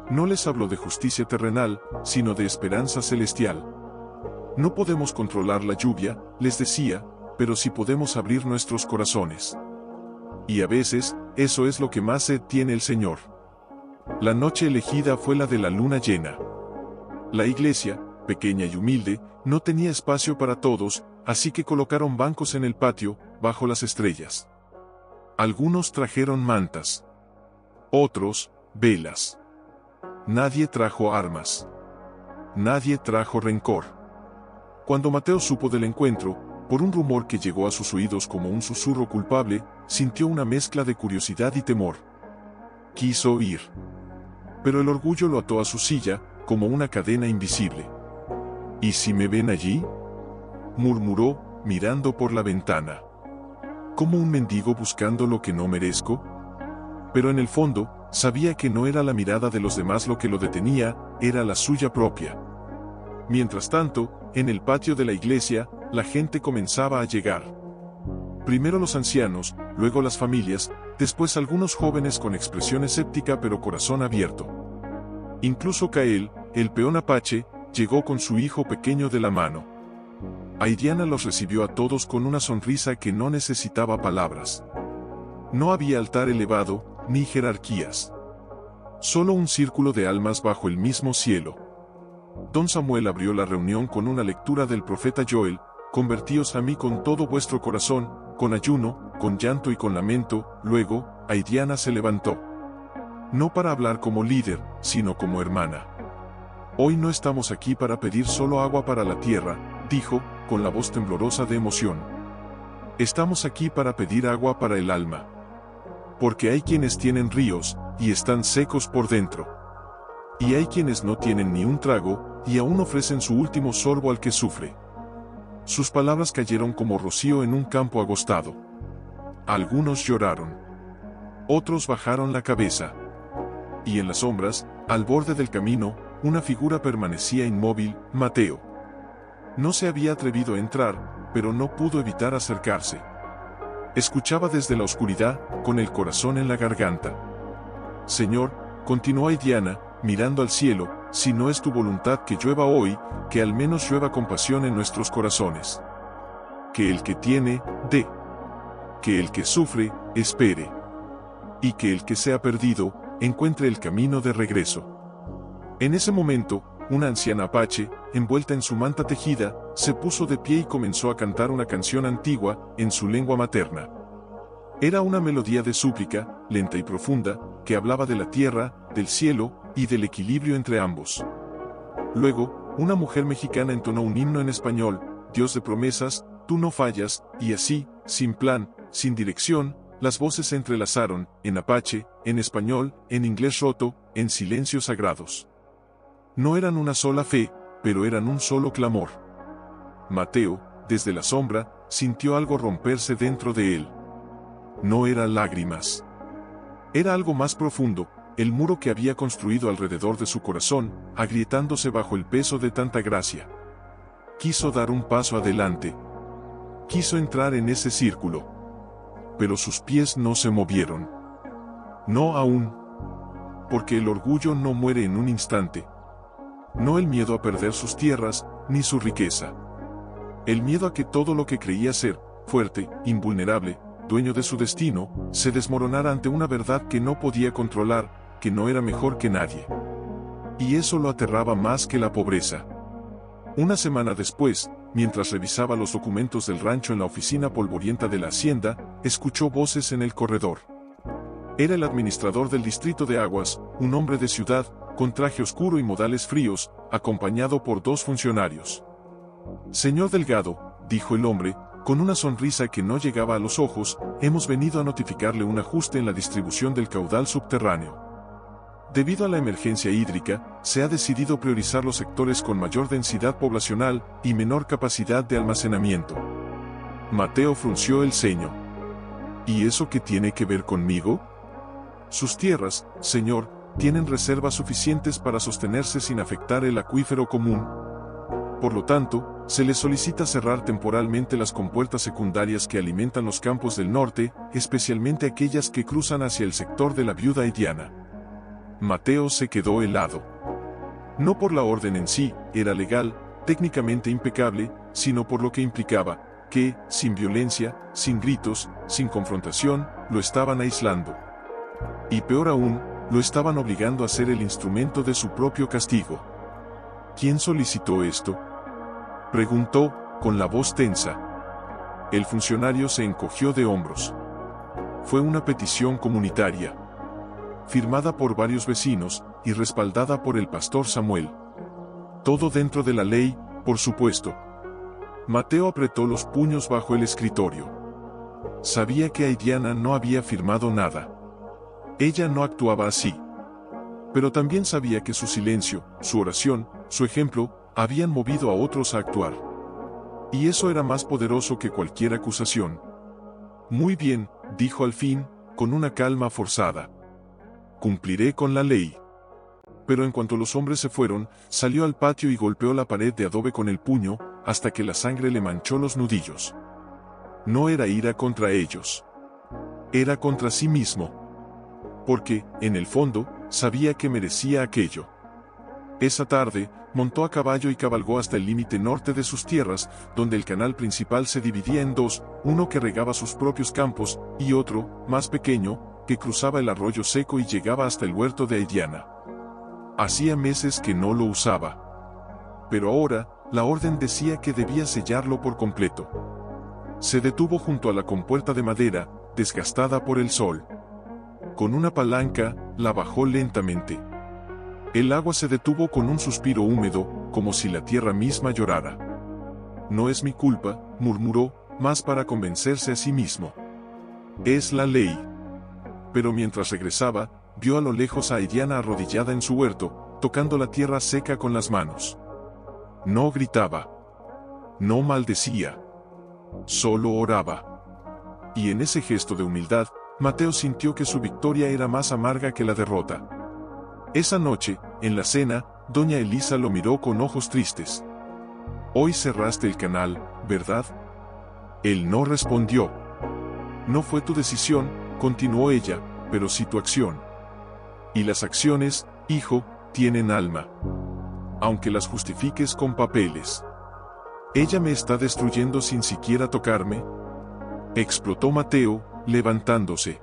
No les habló de justicia terrenal, sino de esperanza celestial. No podemos controlar la lluvia, les decía, pero sí podemos abrir nuestros corazones. Y a veces, eso es lo que más sed tiene el Señor. La noche elegida fue la de la luna llena. La iglesia, pequeña y humilde, no tenía espacio para todos, así que colocaron bancos en el patio, bajo las estrellas. Algunos trajeron mantas. Otros, velas. Nadie trajo armas. Nadie trajo rencor. Cuando Mateo supo del encuentro, por un rumor que llegó a sus oídos como un susurro culpable, sintió una mezcla de curiosidad y temor. Quiso ir. Pero el orgullo lo ató a su silla, como una cadena invisible. ¿Y si me ven allí?, murmuró, mirando por la ventana. ¿Como un mendigo buscando lo que no merezco? Pero en el fondo, sabía que no era la mirada de los demás lo que lo detenía, era la suya propia. Mientras tanto, en el patio de la iglesia, la gente comenzaba a llegar. Primero los ancianos, luego las familias, después algunos jóvenes con expresión escéptica pero corazón abierto. Incluso Cael, el peón apache, llegó con su hijo pequeño de la mano. Aidiana los recibió a todos con una sonrisa que no necesitaba palabras. No había altar elevado, ni jerarquías. Solo un círculo de almas bajo el mismo cielo. Don Samuel abrió la reunión con una lectura del profeta Joel: convertíos a mí con todo vuestro corazón, con ayuno, con llanto y con lamento. Luego, Aidiana se levantó. No para hablar como líder, sino como hermana. Hoy no estamos aquí para pedir solo agua para la tierra, dijo, con la voz temblorosa de emoción. Estamos aquí para pedir agua para el alma. Porque hay quienes tienen ríos, y están secos por dentro. Y hay quienes no tienen ni un trago, y aún ofrecen su último sorbo al que sufre. Sus palabras cayeron como rocío en un campo agostado. Algunos lloraron. Otros bajaron la cabeza. Y en las sombras, al borde del camino, una figura permanecía inmóvil: Mateo. No se había atrevido a entrar, pero no pudo evitar acercarse. Escuchaba desde la oscuridad, con el corazón en la garganta. Señor, continuó Aidiana, mirando al cielo, si no es tu voluntad que llueva hoy, que al menos llueva compasión en nuestros corazones. Que el que tiene, dé. Que el que sufre, espere. Y que el que se ha perdido, encuentre el camino de regreso. En ese momento, una anciana apache, envuelta en su manta tejida, se puso de pie y comenzó a cantar una canción antigua, en su lengua materna. Era una melodía de súplica, lenta y profunda, que hablaba de la tierra, del cielo, y del equilibrio entre ambos. Luego, una mujer mexicana entonó un himno en español: Dios de promesas, tú no fallas, y así, sin plan, sin dirección, las voces se entrelazaron, en apache, en español, en inglés roto, en silencios sagrados. No eran una sola fe, pero eran un solo clamor. Mateo, desde la sombra, sintió algo romperse dentro de él. No eran lágrimas. Era algo más profundo, el muro que había construido alrededor de su corazón, agrietándose bajo el peso de tanta gracia. Quiso dar un paso adelante. Quiso entrar en ese círculo. Pero sus pies no se movieron. No aún. Porque el orgullo no muere en un instante. No el miedo a perder sus tierras, ni su riqueza. El miedo a que todo lo que creía ser, fuerte, invulnerable, dueño de su destino, se desmoronara ante una verdad que no podía controlar, que no era mejor que nadie. Y eso lo aterraba más que la pobreza. Una semana después, mientras revisaba los documentos del rancho en la oficina polvorienta de la hacienda, escuchó voces en el corredor. Era el administrador del distrito de aguas, un hombre de ciudad, con traje oscuro y modales fríos, acompañado por dos funcionarios. Señor Delgado, dijo el hombre, con una sonrisa que no llegaba a los ojos, hemos venido a notificarle un ajuste en la distribución del caudal subterráneo. Debido a la emergencia hídrica, se ha decidido priorizar los sectores con mayor densidad poblacional y menor capacidad de almacenamiento. Mateo frunció el ceño. ¿Y eso qué tiene que ver conmigo? Sus tierras, señor, tienen reservas suficientes para sostenerse sin afectar el acuífero común. Por lo tanto, se le solicita cerrar temporalmente las compuertas secundarias que alimentan los campos del norte, especialmente aquellas que cruzan hacia el sector de la viuda haitiana. Mateo se quedó helado. No por la orden en sí, era legal, técnicamente impecable, sino por lo que implicaba, que, sin violencia, sin gritos, sin confrontación, lo estaban aislando. Y peor aún, lo estaban obligando a ser el instrumento de su propio castigo. ¿Quién solicitó esto?, preguntó, con la voz tensa. El funcionario se encogió de hombros. Fue una petición comunitaria, firmada por varios vecinos, y respaldada por el pastor Samuel. Todo dentro de la ley, por supuesto. Mateo apretó los puños bajo el escritorio. Sabía que Aidiana no había firmado nada. Ella no actuaba así. Pero también sabía que su silencio, su oración, su ejemplo, habían movido a otros a actuar. Y eso era más poderoso que cualquier acusación. Muy bien, dijo al fin, con una calma forzada. Cumpliré con la ley. Pero en cuanto los hombres se fueron, salió al patio y golpeó la pared de adobe con el puño, hasta que la sangre le manchó los nudillos. No era ira contra ellos. Era contra sí mismo. Porque, en el fondo, sabía que merecía aquello. Esa tarde, montó a caballo y cabalgó hasta el límite norte de sus tierras, donde el canal principal se dividía en dos, uno que regaba sus propios campos, y otro, más pequeño, que cruzaba el arroyo seco y llegaba hasta el huerto de Aidiana. Hacía meses que no lo usaba. Pero ahora, la orden decía que debía sellarlo por completo. Se detuvo junto a la compuerta de madera, desgastada por el sol. Con una palanca, la bajó lentamente. El agua se detuvo con un suspiro húmedo, como si la tierra misma llorara. No es mi culpa, murmuró, más para convencerse a sí mismo. Es la ley. Pero mientras regresaba, vio a lo lejos a Aidiana arrodillada en su huerto, tocando la tierra seca con las manos. No gritaba. No maldecía. Solo oraba. Y en ese gesto de humildad, Mateo sintió que su victoria era más amarga que la derrota. Esa noche, en la cena, doña Elisa lo miró con ojos tristes. Hoy cerraste el canal, ¿verdad? Él no respondió. No fue tu decisión, continuó ella, pero sí tu acción. Y las acciones, hijo, tienen alma. Aunque las justifiques con papeles. ¿Ella me está destruyendo sin siquiera tocarme?, explotó Mateo, levantándose.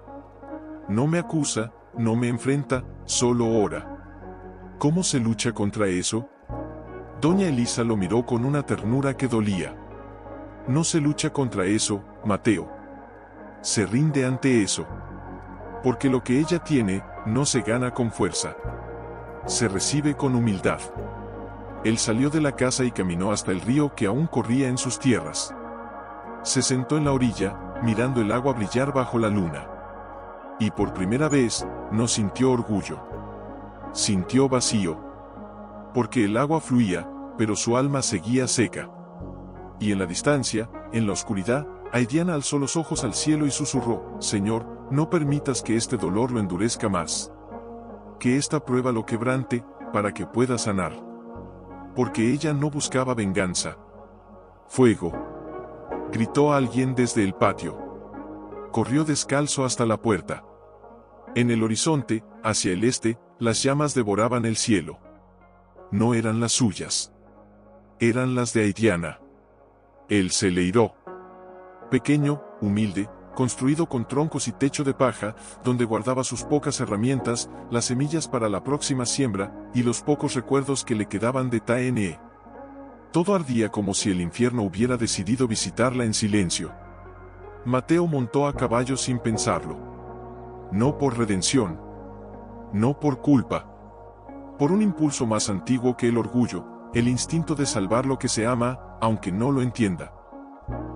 No me acusa, no me enfrenta, solo ora. ¿Cómo se lucha contra eso? Doña Elisa lo miró con una ternura que dolía. No se lucha contra eso, Mateo. Se rinde ante eso. Porque lo que ella tiene, no se gana con fuerza. Se recibe con humildad. Él salió de la casa y caminó hasta el río que aún corría en sus tierras. Se sentó en la orilla, mirando el agua brillar bajo la luna. Y por primera vez, no sintió orgullo. Sintió vacío. Porque el agua fluía, pero su alma seguía seca. Y en la distancia, en la oscuridad, Aidiana alzó los ojos al cielo y susurró: Señor, no permitas que este dolor lo endurezca más. Que esta prueba lo quebrante, para que pueda sanar. Porque ella no buscaba venganza. Fuego. Gritó alguien desde el patio. Corrió descalzo hasta la puerta. En el horizonte, hacia el este, las llamas devoraban el cielo. No eran las suyas. Eran las de Aidiana. El celeiró. Pequeño, humilde, construido con troncos y techo de paja, donde guardaba sus pocas herramientas, las semillas para la próxima siembra, y los pocos recuerdos que le quedaban de Taene. Todo ardía como si el infierno hubiera decidido visitarla en silencio. Mateo montó a caballo sin pensarlo. No por redención. No por culpa. Por un impulso más antiguo que el orgullo, el instinto de salvar lo que se ama, aunque no lo entienda.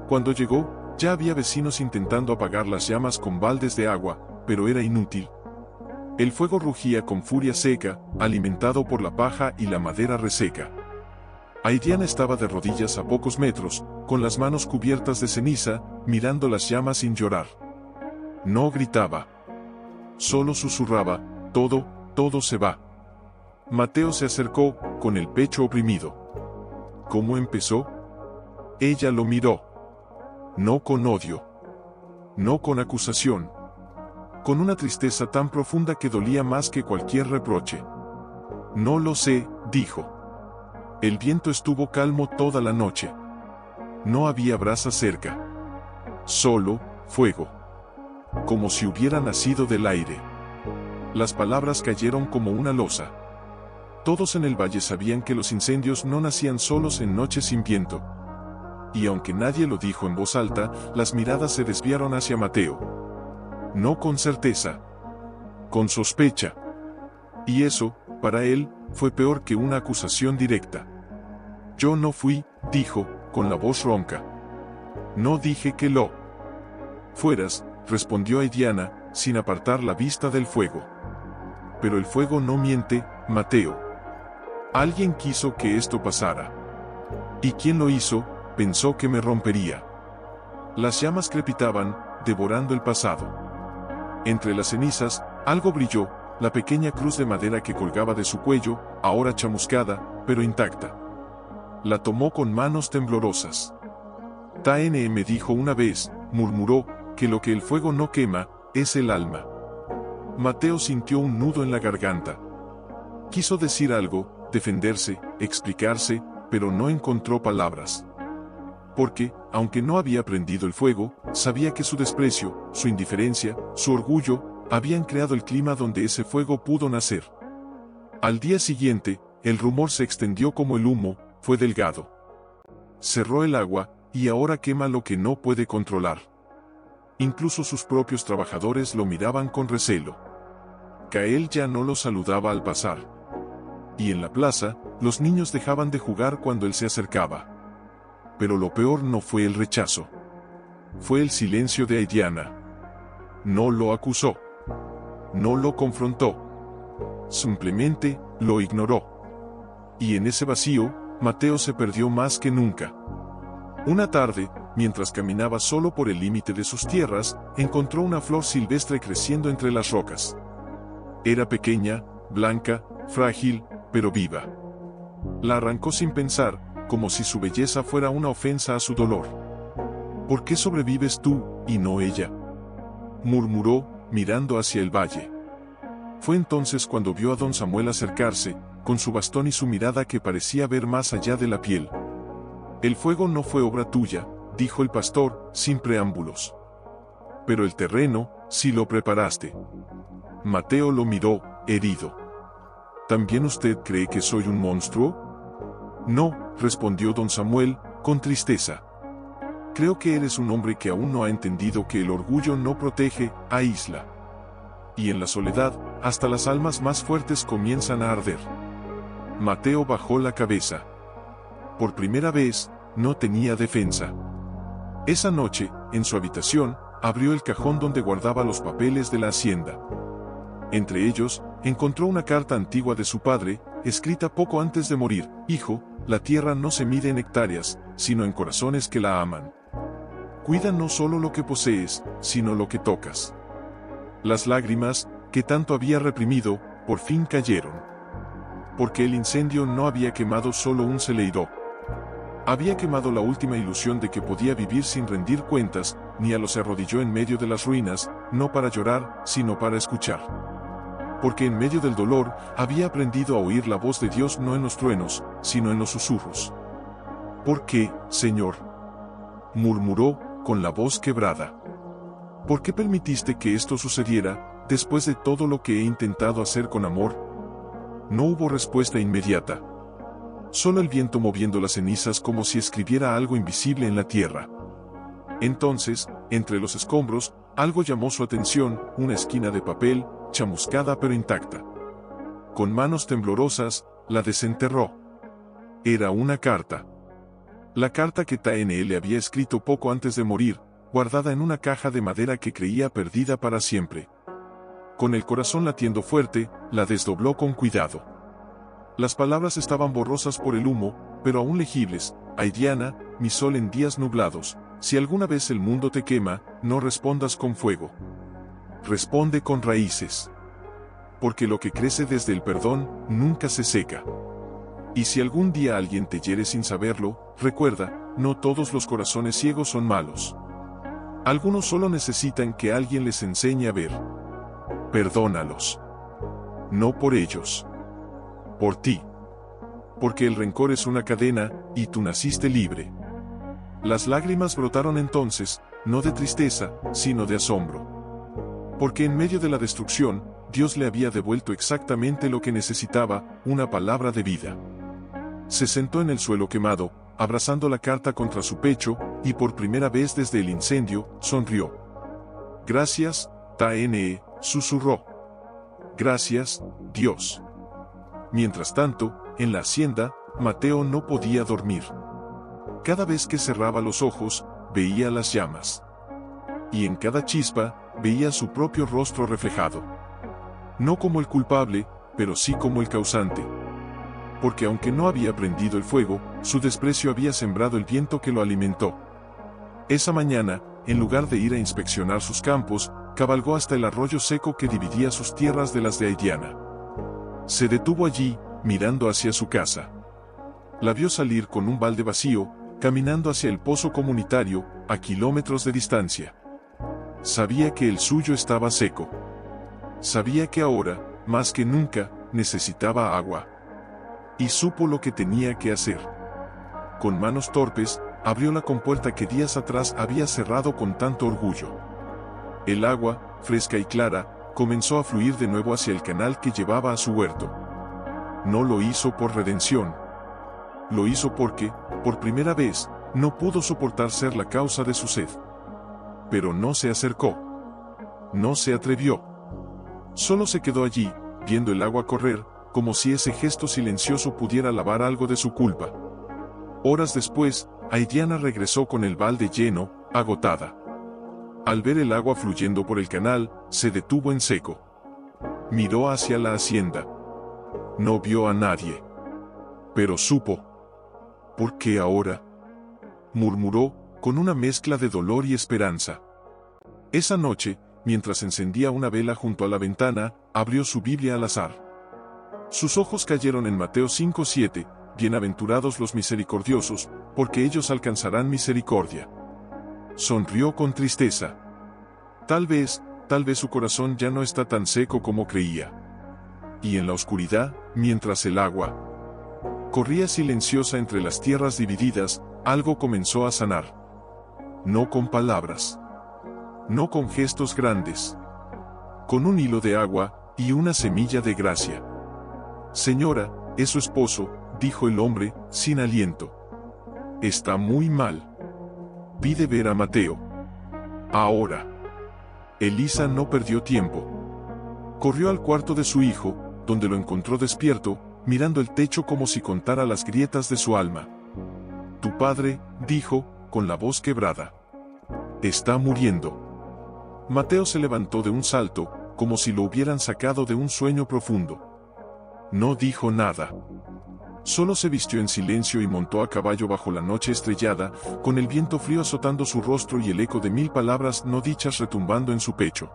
Cuando llegó, ya había vecinos intentando apagar las llamas con baldes de agua, pero era inútil. El fuego rugía con furia seca, alimentado por la paja y la madera reseca. Aidiana estaba de rodillas a pocos metros, con las manos cubiertas de ceniza, mirando las llamas sin llorar. No gritaba. solo susurraba, todo se va. Mateo se acercó, con el pecho oprimido. ¿Cómo empezó? Ella lo miró. No con odio. No con acusación. Con una tristeza tan profunda que dolía más que cualquier reproche. No lo sé, dijo. El viento estuvo calmo toda la noche. No había brasa cerca. Solo fuego. Como si hubiera nacido del aire. Las palabras cayeron como una losa. Todos en el valle sabían que los incendios no nacían solos en noches sin viento. Y aunque nadie lo dijo en voz alta, las miradas se desviaron hacia Mateo. No con certeza. Con sospecha. Y eso, para él, fue peor que una acusación directa. Yo no fui, dijo, con la voz ronca. No dije que lo fueras, respondió Aidiana, sin apartar la vista del fuego. Pero el fuego no miente, Mateo. Alguien quiso que esto pasara. ¿Y quién lo hizo? Pensó que me rompería. Las llamas crepitaban, devorando el pasado. Entre las cenizas, algo brilló, la pequeña cruz de madera que colgaba de su cuello, ahora chamuscada, pero intacta. La tomó con manos temblorosas. Taene me dijo una vez, murmuró, que lo que el fuego no quema, es el alma. Mateo sintió un nudo en la garganta. Quiso decir algo, defenderse, explicarse, pero no encontró palabras. Porque, aunque no había prendido el fuego, sabía que su desprecio, su indiferencia, su orgullo, habían creado el clima donde ese fuego pudo nacer. Al día siguiente, el rumor se extendió como el humo, fue delgado. Cerró el agua, y ahora quema lo que no puede controlar. Incluso sus propios trabajadores lo miraban con recelo. Kael ya no lo saludaba al pasar. Y en la plaza, los niños dejaban de jugar cuando él se acercaba. Pero lo peor no fue el rechazo. Fue el silencio de Aidiana. No lo acusó. No lo confrontó. Simplemente, lo ignoró. Y en ese vacío, Mateo se perdió más que nunca. Una tarde, mientras caminaba solo por el límite de sus tierras, encontró una flor silvestre creciendo entre las rocas. Era pequeña, blanca, frágil, pero viva. La arrancó sin pensar, como si su belleza fuera una ofensa a su dolor. ¿Por qué sobrevives tú, y no ella?, murmuró, mirando hacia el valle. Fue entonces cuando vio a don Samuel acercarse, con su bastón y su mirada que parecía ver más allá de la piel. El fuego no fue obra tuya, dijo el pastor, sin preámbulos. Pero el terreno, sí lo preparaste. Mateo lo miró, herido. ¿También usted cree que soy un monstruo? No, respondió don Samuel, con tristeza. Creo que eres un hombre que aún no ha entendido que el orgullo no protege, aísla. Y en la soledad, hasta las almas más fuertes comienzan a arder. Mateo bajó la cabeza. Por primera vez, no tenía defensa. Esa noche, en su habitación, abrió el cajón donde guardaba los papeles de la hacienda. Entre ellos, encontró una carta antigua de su padre, escrita poco antes de morir. Hijo, la tierra no se mide en hectáreas, sino en corazones que la aman. Cuida no solo lo que posees, sino lo que tocas. Las lágrimas, que tanto había reprimido, por fin cayeron. Porque el incendio no había quemado solo un celeiro. Había quemado la última ilusión de que podía vivir sin rendir cuentas, ni a lo se arrodilló en medio de las ruinas, no para llorar, sino para escuchar. Porque en medio del dolor, había aprendido a oír la voz de Dios no en los truenos, sino en los susurros. ¿Por qué, Señor?, murmuró, con la voz quebrada. ¿Por qué permitiste que esto sucediera, después de todo lo que he intentado hacer con amor? No hubo respuesta inmediata. Solo el viento moviendo las cenizas como si escribiera algo invisible en la tierra. Entonces, entre los escombros, algo llamó su atención, una esquina de papel, chamuscada pero intacta. Con manos temblorosas, la desenterró. Era una carta. La carta que Taene le había escrito poco antes de morir, guardada en una caja de madera que creía perdida para siempre. Con el corazón latiendo fuerte, la desdobló con cuidado. Las palabras estaban borrosas por el humo, pero aún legibles. Aidiana, mi sol en días nublados, si alguna vez el mundo te quema, no respondas con fuego. responde con raíces. Porque lo que crece desde el perdón, nunca se seca. Y si algún día alguien te hiere sin saberlo, recuerda, no todos los corazones ciegos son malos. Algunos solo necesitan que alguien les enseñe a ver. Perdónalos. No por ellos. Por ti. Porque el rencor es una cadena, y tú naciste libre. Las lágrimas brotaron entonces, no de tristeza, sino de asombro. Porque en medio de la destrucción, Dios le había devuelto exactamente lo que necesitaba, una palabra de vida. Se sentó en el suelo quemado, abrazando la carta contra su pecho, y por primera vez desde el incendio, sonrió. Gracias, Tane, susurró. Gracias, Dios. Mientras tanto, en la hacienda, Mateo no podía dormir. Cada vez que cerraba los ojos, veía las llamas. Y en cada chispa, veía su propio rostro reflejado. No como el culpable, pero sí como el causante. Porque aunque no había prendido el fuego, su desprecio había sembrado el viento que lo alimentó. Esa mañana, en lugar de ir a inspeccionar sus campos, cabalgó hasta el arroyo seco que dividía sus tierras de las de Aidiana. Se detuvo allí, mirando hacia su casa. La vio salir con un balde vacío, caminando hacia el pozo comunitario, a kilómetros de distancia. Sabía que el suyo estaba seco. Sabía que ahora, más que nunca, necesitaba agua. Y supo lo que tenía que hacer. Con manos torpes, abrió la compuerta que días atrás había cerrado con tanto orgullo. El agua, fresca y clara, comenzó a fluir de nuevo hacia el canal que llevaba a su huerto. No lo hizo por redención. Lo hizo porque, por primera vez, no pudo soportar ser la causa de su sed. Pero no se acercó. No se atrevió. Solo se quedó allí, viendo el agua correr, como si ese gesto silencioso pudiera lavar algo de su culpa. Horas después, Aidiana regresó con el balde lleno, agotada. Al ver el agua fluyendo por el canal, se detuvo en seco. Miró hacia la hacienda. No vio a nadie. Pero supo. ¿Por qué ahora?, murmuró, con una mezcla de dolor y esperanza. Esa noche, mientras encendía una vela junto a la ventana, abrió su Biblia al azar. Sus ojos cayeron en Mateo 5:7, bienaventurados los misericordiosos, porque ellos alcanzarán misericordia. Sonrió con tristeza. Tal vez su corazón ya no está tan seco como creía. Y en la oscuridad, mientras el agua corría silenciosa entre las tierras divididas, algo comenzó a sanar. No con palabras. No con gestos grandes. Con un hilo de agua, y una semilla de gracia. Señora, es su esposo, dijo el hombre, sin aliento. Está muy mal. Pide ver a Mateo. Ahora. Elisa no perdió tiempo. Corrió al cuarto de su hijo, donde lo encontró despierto, mirando el techo como si contara las grietas de su alma. Tu padre, dijo, con la voz quebrada. Está muriendo. Mateo se levantó de un salto, como si lo hubieran sacado de un sueño profundo. No dijo nada. Solo se vistió en silencio y montó a caballo bajo la noche estrellada, con el viento frío azotando su rostro y el eco de 1000 palabras no dichas retumbando en su pecho.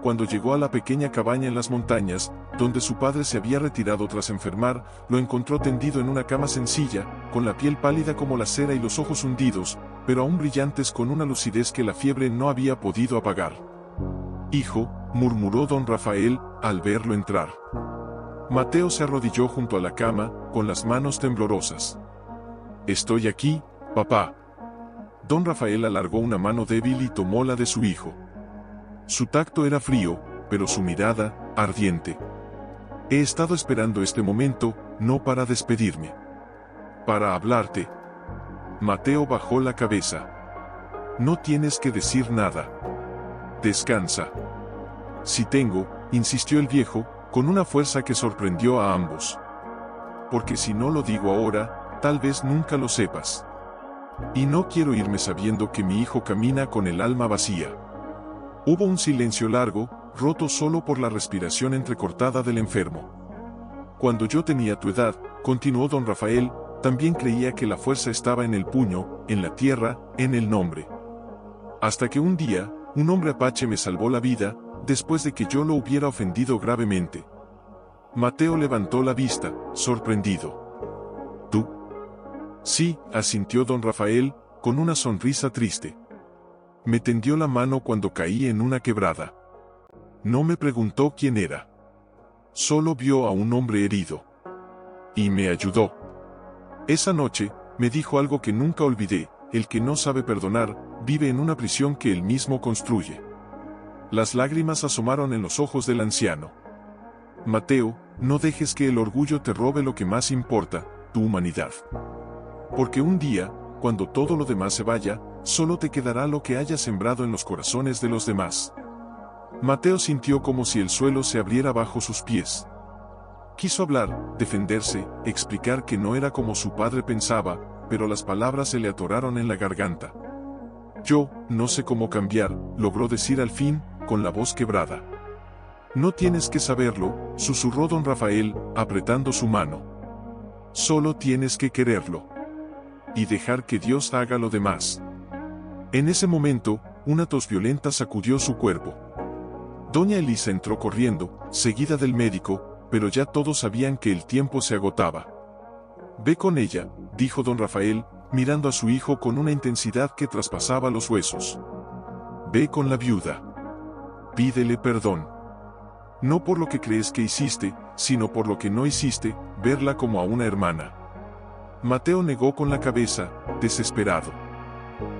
Cuando llegó a la pequeña cabaña en las montañas, donde su padre se había retirado tras enfermar, lo encontró tendido en una cama sencilla, con la piel pálida como la cera y los ojos hundidos, pero aún brillantes con una lucidez que la fiebre no había podido apagar. Hijo, murmuró don Rafael, al verlo entrar. Mateo se arrodilló junto a la cama, con las manos temblorosas. Estoy aquí, papá. Don Rafael alargó una mano débil y tomó la de su hijo. Su tacto era frío, pero su mirada, ardiente. He estado esperando este momento, no para despedirme. Para hablarte. Mateo bajó la cabeza. No tienes que decir nada. Descansa. Si tengo, insistió el viejo, con una fuerza que sorprendió a ambos. Porque si no lo digo ahora, tal vez nunca lo sepas. Y no quiero irme sabiendo que mi hijo camina con el alma vacía. Hubo un silencio largo, roto solo por la respiración entrecortada del enfermo. Cuando yo tenía tu edad, continuó don Rafael, también creía que la fuerza estaba en el puño, en la tierra, en el nombre. Hasta que un día, un hombre apache me salvó la vida, después de que yo lo hubiera ofendido gravemente. Mateo levantó la vista, sorprendido. ¿Tú? Sí, asintió don Rafael, con una sonrisa triste. Me tendió la mano cuando caí en una quebrada. No me preguntó quién era. Solo vio a un hombre herido. Y me ayudó. Esa noche, me dijo algo que nunca olvidé: el que no sabe perdonar, vive en una prisión que él mismo construye. Las lágrimas asomaron en los ojos del anciano. Mateo, no dejes que el orgullo te robe lo que más importa, tu humanidad. Porque un día, cuando todo lo demás se vaya, solo te quedará lo que hayas sembrado en los corazones de los demás. Mateo sintió como si el suelo se abriera bajo sus pies. Quiso hablar, defenderse, explicar que no era como su padre pensaba, pero las palabras se le atoraron en la garganta. Yo, no sé cómo cambiar, logró decir al fin, con la voz quebrada. No tienes que saberlo, susurró don Rafael, apretando su mano. Solo tienes que quererlo. Y dejar que Dios haga lo demás. En ese momento, una tos violenta sacudió su cuerpo. Doña Elisa entró corriendo, seguida del médico, pero ya todos sabían que el tiempo se agotaba. Ve con ella, dijo don Rafael, mirando a su hijo con una intensidad que traspasaba los huesos. Ve con la viuda. Pídele perdón. No por lo que crees que hiciste, sino por lo que no hiciste, verla como a una hermana. Mateo negó con la cabeza, desesperado.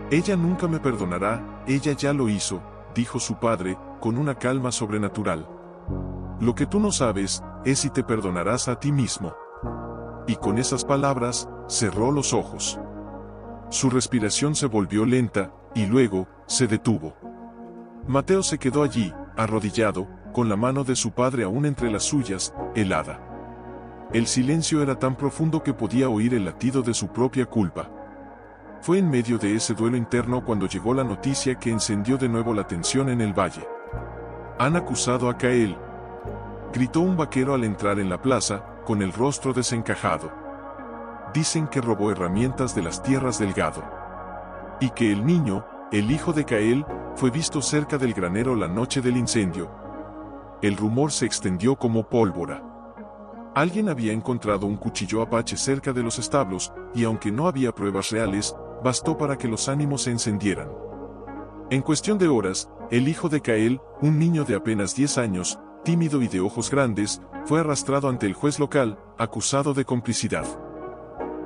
Ella nunca me perdonará, ella ya lo hizo, dijo su padre, con una calma sobrenatural. Lo que tú no sabes, es si te perdonarás a ti mismo. Y con esas palabras, cerró los ojos. Su respiración se volvió lenta, y luego, se detuvo. Mateo se quedó allí, arrodillado, con la mano de su padre aún entre las suyas, helada. El silencio era tan profundo que podía oír el latido de su propia culpa. Fue en medio de ese duelo interno cuando llegó la noticia que encendió de nuevo la tensión en el valle. Han acusado a Kael, gritó un vaquero al entrar en la plaza, con el rostro desencajado. Dicen que robó herramientas de las tierras del gado. Y que el niño, el hijo de Kael, fue visto cerca del granero la noche del incendio. El rumor se extendió como pólvora. Alguien había encontrado un cuchillo apache cerca de los establos, y aunque no había pruebas reales, bastó para que los ánimos se encendieran. En cuestión de horas, el hijo de Kael, un niño de apenas 10 años, tímido y de ojos grandes, fue arrastrado ante el juez local, acusado de complicidad.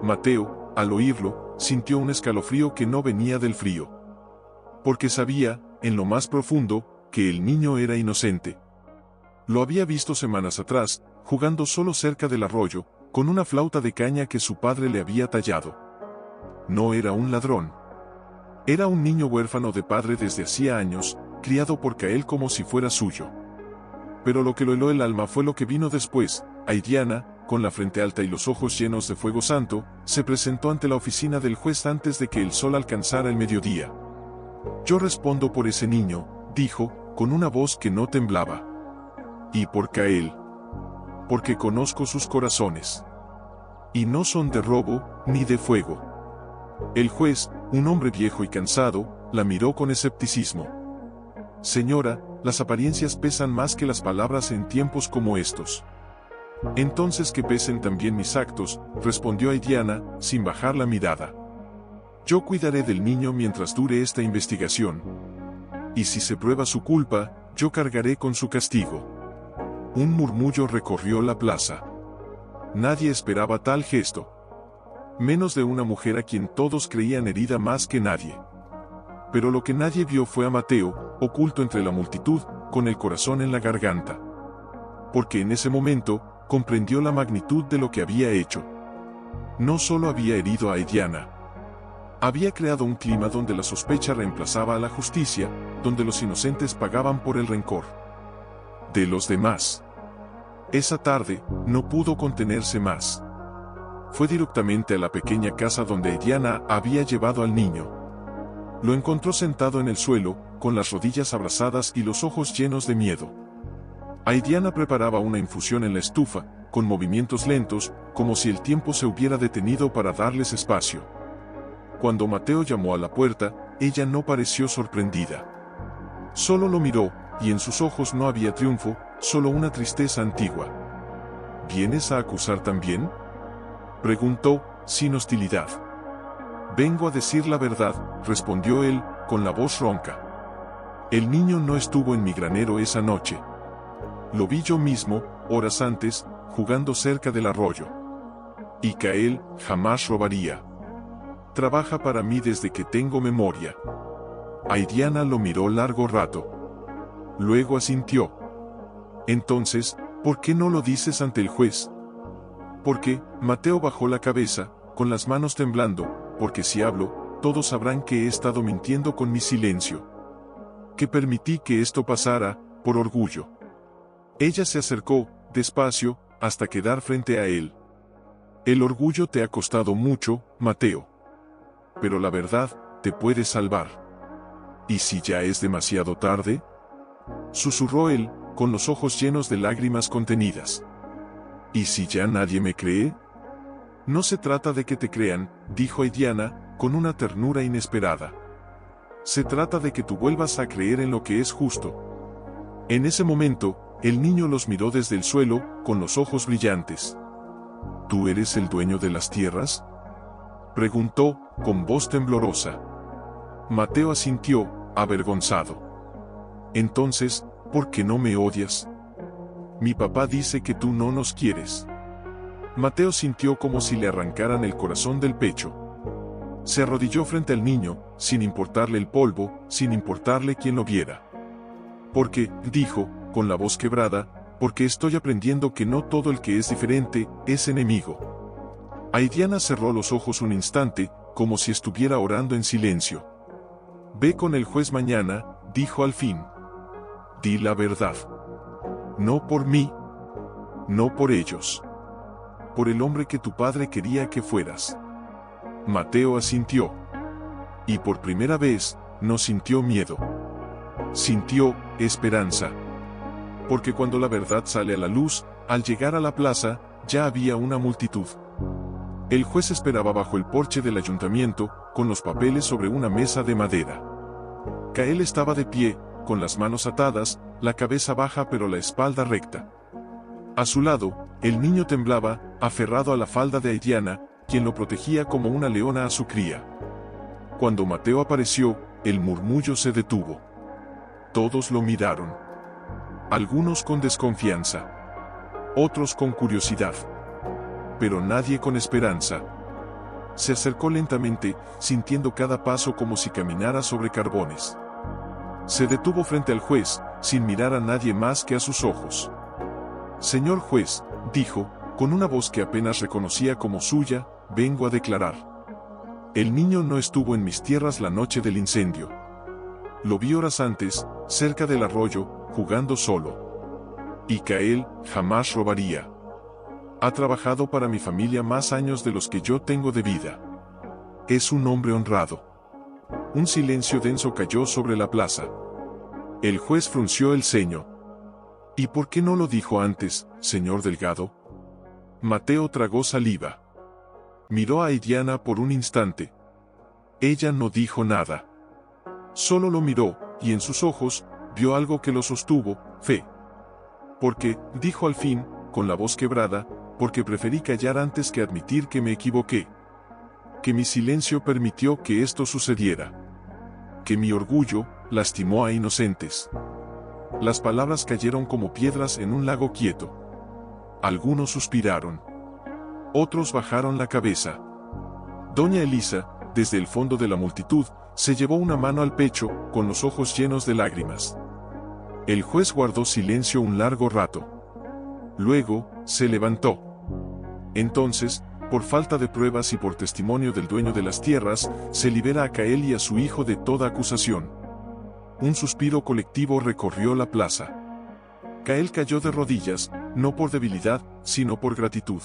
Mateo, al oírlo, sintió un escalofrío que no venía del frío. Porque sabía, en lo más profundo, que el niño era inocente. Lo había visto semanas atrás, jugando solo cerca del arroyo, con una flauta de caña que su padre le había tallado. No era un ladrón. Era un niño huérfano de padre desde hacía años, criado por Kael como si fuera suyo. Pero lo que lo heló el alma fue lo que vino después. Aidiana, con la frente alta y los ojos llenos de fuego santo, se presentó ante la oficina del juez antes de que el sol alcanzara el mediodía. Yo respondo por ese niño, dijo, con una voz que no temblaba. Y por Kael. Porque conozco sus corazones. Y no son de robo, ni de fuego. El juez, un hombre viejo y cansado, la miró con escepticismo. Señora, las apariencias pesan más que las palabras en tiempos como estos. Entonces que pesen también mis actos, respondió Aidiana, sin bajar la mirada. Yo cuidaré del niño mientras dure esta investigación. Y si se prueba su culpa, yo cargaré con su castigo. Un murmullo recorrió la plaza. Nadie esperaba tal gesto. Menos de una mujer a quien todos creían herida más que nadie. Pero lo que nadie vio fue a Mateo, oculto entre la multitud, con el corazón en la garganta. Porque en ese momento, comprendió la magnitud de lo que había hecho. No solo había herido a Aidiana. Había creado un clima donde la sospecha reemplazaba a la justicia, donde los inocentes pagaban por el rencor de los demás. Esa tarde, no pudo contenerse más. Fue directamente a la pequeña casa donde Aidiana había llevado al niño. Lo encontró sentado en el suelo, con las rodillas abrazadas y los ojos llenos de miedo. Aidiana preparaba una infusión en la estufa, con movimientos lentos, como si el tiempo se hubiera detenido para darles espacio. Cuando Mateo llamó a la puerta, ella no pareció sorprendida. Solo lo miró, y en sus ojos no había triunfo, solo una tristeza antigua. ¿Vienes a acusar también?, preguntó, sin hostilidad. Vengo a decir la verdad, respondió él, con la voz ronca. El niño no estuvo en mi granero esa noche. Lo vi yo mismo, horas antes, jugando cerca del arroyo. Y Kael jamás robaría. Trabaja para mí desde que tengo memoria. Aidiana lo miró largo rato. Luego asintió. Entonces, ¿por qué no lo dices ante el juez? Porque, Mateo bajó la cabeza, con las manos temblando, porque si hablo, todos sabrán que he estado mintiendo con mi silencio. Que permití que esto pasara, por orgullo. Ella se acercó, despacio, hasta quedar frente a él. El orgullo te ha costado mucho, Mateo. Pero la verdad, te puede salvar. ¿Y si ya es demasiado tarde?, susurró él, con los ojos llenos de lágrimas contenidas. ¿Y si ya nadie me cree? No se trata de que te crean, dijo Aidiana, con una ternura inesperada. Se trata de que tú vuelvas a creer en lo que es justo. En ese momento, el niño los miró desde el suelo, con los ojos brillantes. ¿Tú eres el dueño de las tierras?, preguntó, con voz temblorosa. Mateo asintió, avergonzado. Entonces, ¿por qué no me odias? Mi papá dice que tú no nos quieres. Mateo sintió como si le arrancaran el corazón del pecho. Se arrodilló frente al niño, sin importarle el polvo, sin importarle quién lo viera. Porque, dijo, con la voz quebrada, porque estoy aprendiendo que no todo el que es diferente, es enemigo. Aidiana cerró los ojos un instante, como si estuviera orando en silencio. Ve con el juez mañana, dijo al fin. Di la verdad. No por mí. No por ellos. Por el hombre que tu padre quería que fueras. Mateo asintió. Y por primera vez, no sintió miedo. Sintió esperanza. Porque cuando la verdad sale a la luz, al llegar a la plaza, ya había una multitud. El juez esperaba bajo el porche del ayuntamiento, con los papeles sobre una mesa de madera. Kael estaba de pie, con las manos atadas, la cabeza baja pero la espalda recta. A su lado, el niño temblaba, aferrado a la falda de Aidiana, quien lo protegía como una leona a su cría. Cuando Mateo apareció, el murmullo se detuvo. Todos lo miraron. Algunos con desconfianza. Otros con curiosidad. Pero nadie con esperanza. Se acercó lentamente, sintiendo cada paso como si caminara sobre carbones. Se detuvo frente al juez, sin mirar a nadie más que a sus ojos. Señor juez, dijo, con una voz que apenas reconocía como suya, vengo a declarar. El niño no estuvo en mis tierras la noche del incendio. Lo vi horas antes, cerca del arroyo, jugando solo. Y Kael jamás robaría. Ha trabajado para mi familia más años de los que yo tengo de vida. Es un hombre honrado. Un silencio denso cayó sobre la plaza. El juez frunció el ceño. ¿Y por qué no lo dijo antes, señor Delgado? Mateo tragó saliva. Miró a Aidiana por un instante. Ella no dijo nada. Solo lo miró, y en sus ojos, vio algo que lo sostuvo, fe. Porque, dijo al fin, con la voz quebrada, porque preferí callar antes que admitir que me equivoqué. Que mi silencio permitió que esto sucediera. Que mi orgullo lastimó a inocentes. Las palabras cayeron como piedras en un lago quieto. Algunos suspiraron. Otros bajaron la cabeza. Doña Elisa, desde el fondo de la multitud, se llevó una mano al pecho, con los ojos llenos de lágrimas. El juez guardó silencio un largo rato. Luego, se levantó. Entonces, por falta de pruebas y por testimonio del dueño de las tierras, se libera a Kael y a su hijo de toda acusación. Un suspiro colectivo recorrió la plaza. Kael cayó de rodillas, no por debilidad, sino por gratitud.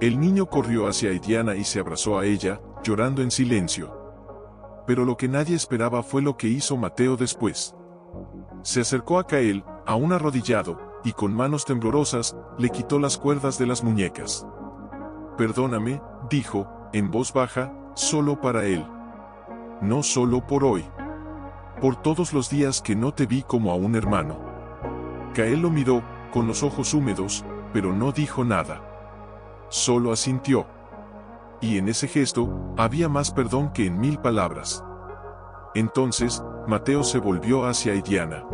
El niño corrió hacia Aidiana y se abrazó a ella, llorando en silencio. Pero lo que nadie esperaba fue lo que hizo Mateo después. Se acercó a Kael, aún arrodillado, y con manos temblorosas, le quitó las cuerdas de las muñecas. Perdóname, dijo, en voz baja, solo para él. No solo por hoy. por todos los días que no te vi como a un hermano. Kael lo miró, con los ojos húmedos, pero no dijo nada. Solo asintió. Y en ese gesto, había más perdón que en 1000 palabras. Entonces, Mateo se volvió hacia Aidiana.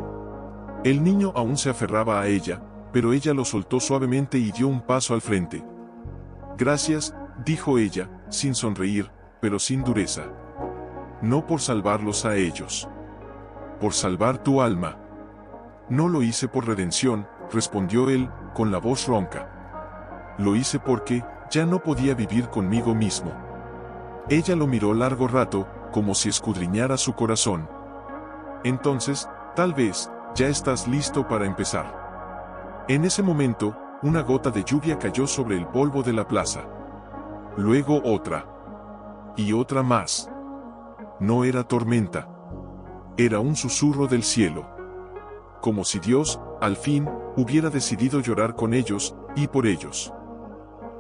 El niño aún se aferraba a ella, pero ella lo soltó suavemente y dio un paso al frente. Gracias, dijo ella, sin sonreír, pero sin dureza. No por salvarlos a ellos. Por salvar tu alma. No lo hice por redención, respondió él, con la voz ronca. Lo hice porque ya no podía vivir conmigo mismo. Ella lo miró largo rato, como si escudriñara su corazón. Entonces, tal vez, ya estás listo para empezar. En ese momento, una gota de lluvia cayó sobre el polvo de la plaza. Luego otra. Y otra más. No era tormenta. Era un susurro del cielo. Como si Dios, al fin, hubiera decidido llorar con ellos, y por ellos.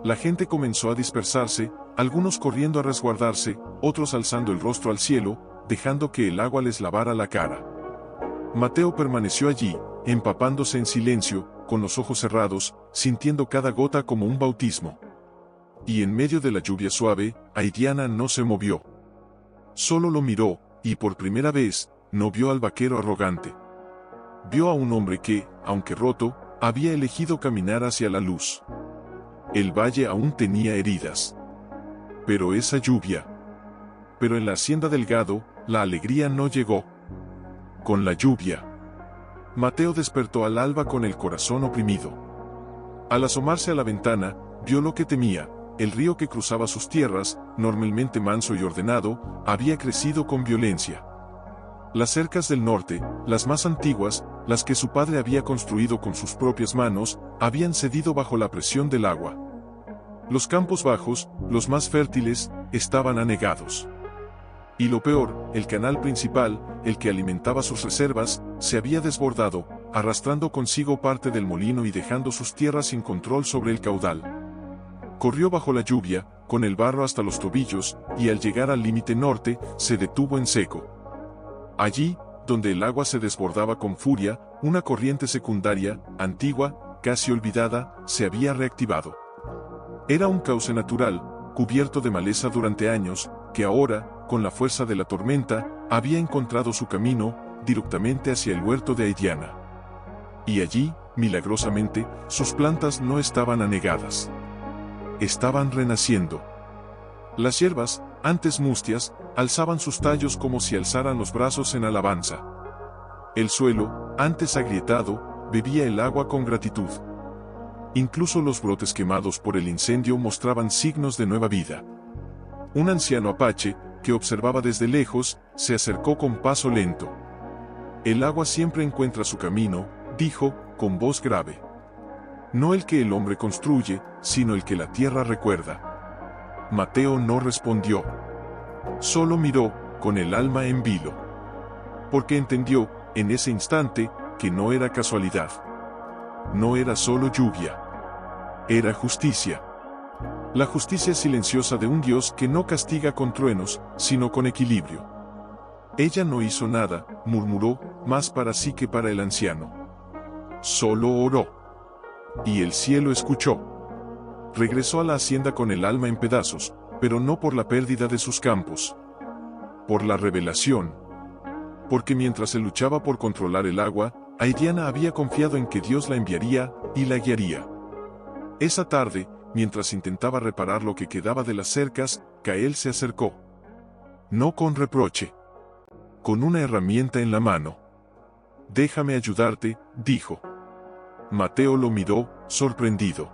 La gente comenzó a dispersarse, algunos corriendo a resguardarse, otros alzando el rostro al cielo, dejando que el agua les lavara la cara. Mateo permaneció allí, empapándose en silencio, con los ojos cerrados, sintiendo cada gota como un bautismo. Y en medio de la lluvia suave, Aidiana no se movió. Solo lo miró, y por primera vez, no vio al vaquero arrogante. Vio a un hombre que, aunque roto, había elegido caminar hacia la luz. El valle aún tenía heridas. Pero esa lluvia. Pero en la hacienda del gado, la alegría no llegó. Con la lluvia. Mateo despertó al alba con el corazón oprimido. Al asomarse a la ventana, vio lo que temía. El río que cruzaba sus tierras, normalmente manso y ordenado, había crecido con violencia. Las cercas del norte, las más antiguas, las que su padre había construido con sus propias manos, habían cedido bajo la presión del agua. Los campos bajos, los más fértiles, estaban anegados. Y lo peor, el canal principal, el que alimentaba sus reservas, se había desbordado, arrastrando consigo parte del molino y dejando sus tierras sin control sobre el caudal. Corrió bajo la lluvia, con el barro hasta los tobillos, y al llegar al límite norte, se detuvo en seco. Allí, donde el agua se desbordaba con furia, una corriente secundaria, antigua, casi olvidada, se había reactivado. Era un cauce natural, cubierto de maleza durante años, que ahora, con la fuerza de la tormenta, había encontrado su camino, directamente hacia el huerto de Aidiana. Y allí, milagrosamente, sus plantas no estaban anegadas. Estaban renaciendo. Las hierbas, antes mustias, alzaban sus tallos como si alzaran los brazos en alabanza. El suelo, antes agrietado, bebía el agua con gratitud. Incluso los brotes quemados por el incendio mostraban signos de nueva vida. Un anciano apache, que observaba desde lejos, se acercó con paso lento. El agua siempre encuentra su camino, dijo, con voz grave. No el que el hombre construye, sino el que la tierra recuerda. Mateo no respondió. Solo miró, con el alma en vilo. Porque entendió, en ese instante, que no era casualidad. No era solo lluvia. Era justicia. La justicia silenciosa de un Dios que no castiga con truenos, sino con equilibrio. Ella no hizo nada, murmuró, más para sí que para el anciano. Solo oró. Y el cielo escuchó. Regresó a la hacienda con el alma en pedazos, pero no por la pérdida de sus campos. Por la revelación. Porque mientras él luchaba por controlar el agua, Aidiana había confiado en que Dios la enviaría, y la guiaría. Esa tarde, mientras intentaba reparar lo que quedaba de las cercas, Kael se acercó. No con reproche. Con una herramienta en la mano. Déjame ayudarte, dijo. Mateo lo miró, sorprendido.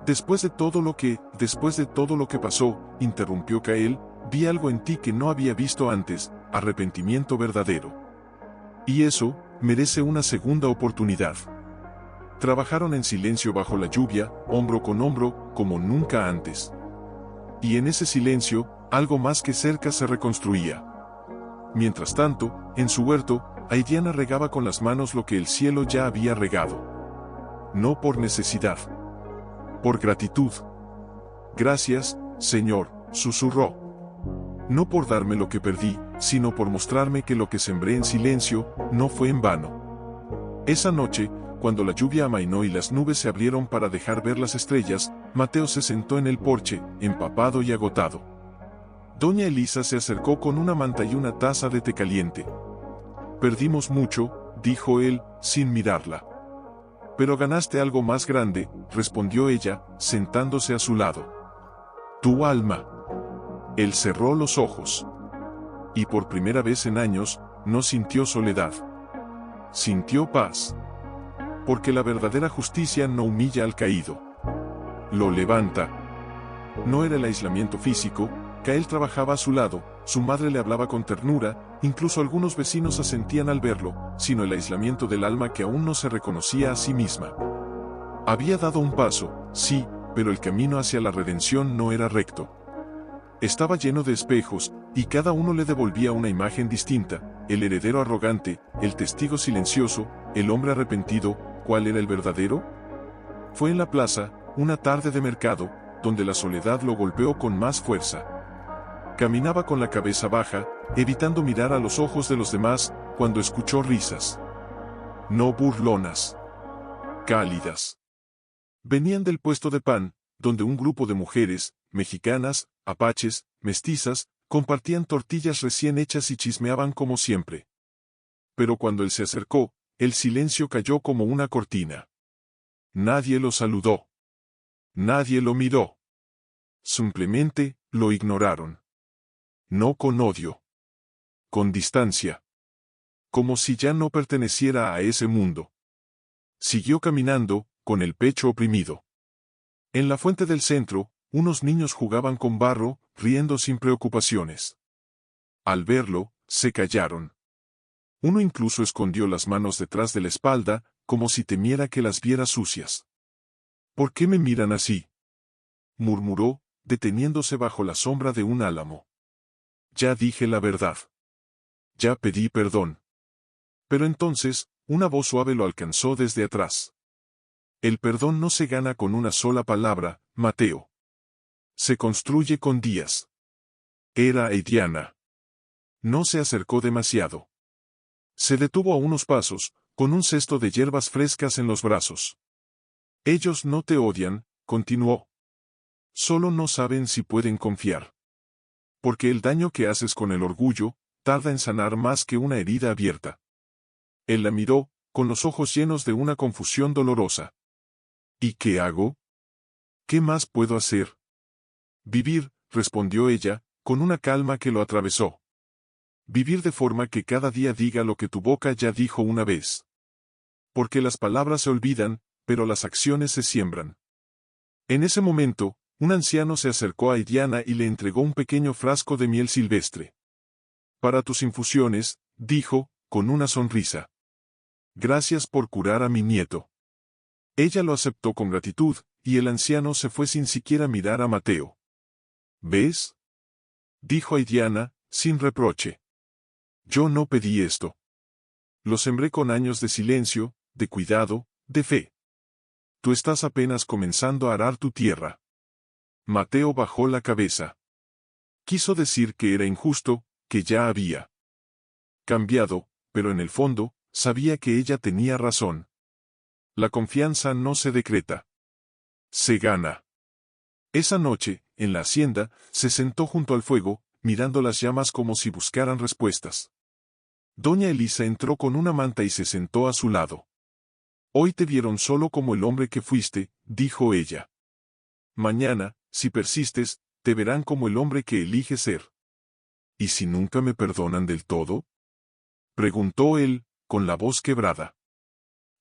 Después de todo lo que pasó, interrumpió Kael, vi algo en ti que no había visto antes, arrepentimiento verdadero. Y eso, merece una segunda oportunidad. Trabajaron en silencio bajo la lluvia, hombro con hombro, como nunca antes. Y en ese silencio, algo más que cerca se reconstruía. Mientras tanto, en su huerto, Aidiana regaba con las manos lo que el cielo ya había regado. No por necesidad. Por gratitud. Gracias, Señor, susurró. No por darme lo que perdí, sino por mostrarme que lo que sembré en silencio no fue en vano. Esa noche, cuando la lluvia amainó y las nubes se abrieron para dejar ver las estrellas, Mateo se sentó en el porche, empapado y agotado. Doña Elisa se acercó con una manta y una taza de té caliente. Perdimos mucho, dijo él, sin mirarla. Pero ganaste algo más grande, respondió ella, sentándose a su lado. Tu alma. Él cerró los ojos. Y por primera vez en años, no sintió soledad. Sintió paz. Porque la verdadera justicia no humilla al caído. Lo levanta. No era el aislamiento físico, que él trabajaba a su lado, su madre le hablaba con ternura, incluso algunos vecinos asentían al verlo, sino el aislamiento del alma que aún no se reconocía a sí misma. Había dado un paso, sí, pero el camino hacia la redención no era recto. Estaba lleno de espejos, y cada uno le devolvía una imagen distinta, el heredero arrogante, el testigo silencioso, el hombre arrepentido. ¿Cuál era el verdadero? Fue en la plaza, una tarde de mercado, donde la soledad lo golpeó con más fuerza. Caminaba con la cabeza baja, evitando mirar a los ojos de los demás, cuando escuchó risas. No burlonas. Cálidas. Venían del puesto de pan, donde un grupo de mujeres, mexicanas, apaches, mestizas, compartían tortillas recién hechas y chismeaban como siempre. Pero cuando él se acercó, el silencio cayó como una cortina. Nadie lo saludó. Nadie lo miró. Simplemente, lo ignoraron. No con odio. Con distancia. Como si ya no perteneciera a ese mundo. Siguió caminando, con el pecho oprimido. En la fuente del centro, unos niños jugaban con barro, riendo sin preocupaciones. Al verlo, se callaron. Uno incluso escondió las manos detrás de la espalda, como si temiera que las viera sucias. ¿Por qué me miran así?, murmuró, deteniéndose bajo la sombra de un álamo. Ya dije la verdad. Ya pedí perdón. Pero entonces, una voz suave lo alcanzó desde atrás. El perdón no se gana con una sola palabra, Mateo. Se construye con días. Era Diana. No se acercó demasiado. Se detuvo a unos pasos, con un cesto de hierbas frescas en los brazos. Ellos no te odian, continuó. Solo no saben si pueden confiar. Porque el daño que haces con el orgullo, tarda en sanar más que una herida abierta. Él la miró, con los ojos llenos de una confusión dolorosa. ¿Y qué hago? ¿Qué más puedo hacer? Vivir, respondió ella, con una calma que lo atravesó. Vivir de forma que cada día diga lo que tu boca ya dijo una vez. Porque las palabras se olvidan, pero las acciones se siembran. En ese momento, un anciano se acercó a Diana y le entregó un pequeño frasco de miel silvestre. Para tus infusiones, dijo, con una sonrisa. Gracias por curar a mi nieto. Ella lo aceptó con gratitud, y el anciano se fue sin siquiera mirar a Mateo. ¿Ves?, dijo Diana, sin reproche. Yo no pedí esto. Lo sembré con años de silencio, de cuidado, de fe. Tú estás apenas comenzando a arar tu tierra. Mateo bajó la cabeza. Quiso decir que era injusto, que ya había cambiado, pero en el fondo, sabía que ella tenía razón. La confianza no se decreta. Se gana. Esa noche, en la hacienda, se sentó junto al fuego, mirando las llamas como si buscaran respuestas. Doña Elisa entró con una manta y se sentó a su lado. Hoy te vieron solo como el hombre que fuiste, dijo ella. Mañana, si persistes, te verán como el hombre que eliges ser. ¿Y si nunca me perdonan del todo?, preguntó él, con la voz quebrada.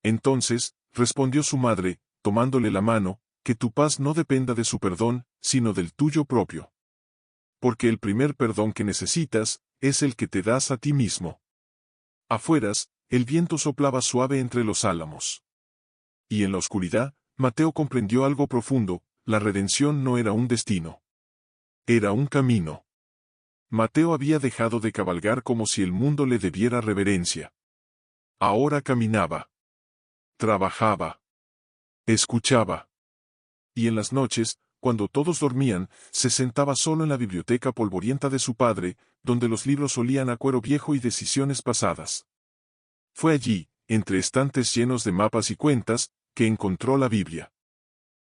Entonces, respondió su madre, tomándole la mano, que tu paz no dependa de su perdón, sino del tuyo propio. Porque el primer perdón que necesitas, es el que te das a ti mismo. Afueras, el viento soplaba suave entre los álamos. Y en la oscuridad, Mateo comprendió algo profundo: la redención no era un destino. Era un camino. Mateo había dejado de cabalgar como si el mundo le debiera reverencia. Ahora caminaba. Trabajaba. Escuchaba. Y en las noches, cuando todos dormían, se sentaba solo en la biblioteca polvorienta de su padre, donde los libros olían a cuero viejo y decisiones pasadas. Fue allí, entre estantes llenos de mapas y cuentas, que encontró la Biblia.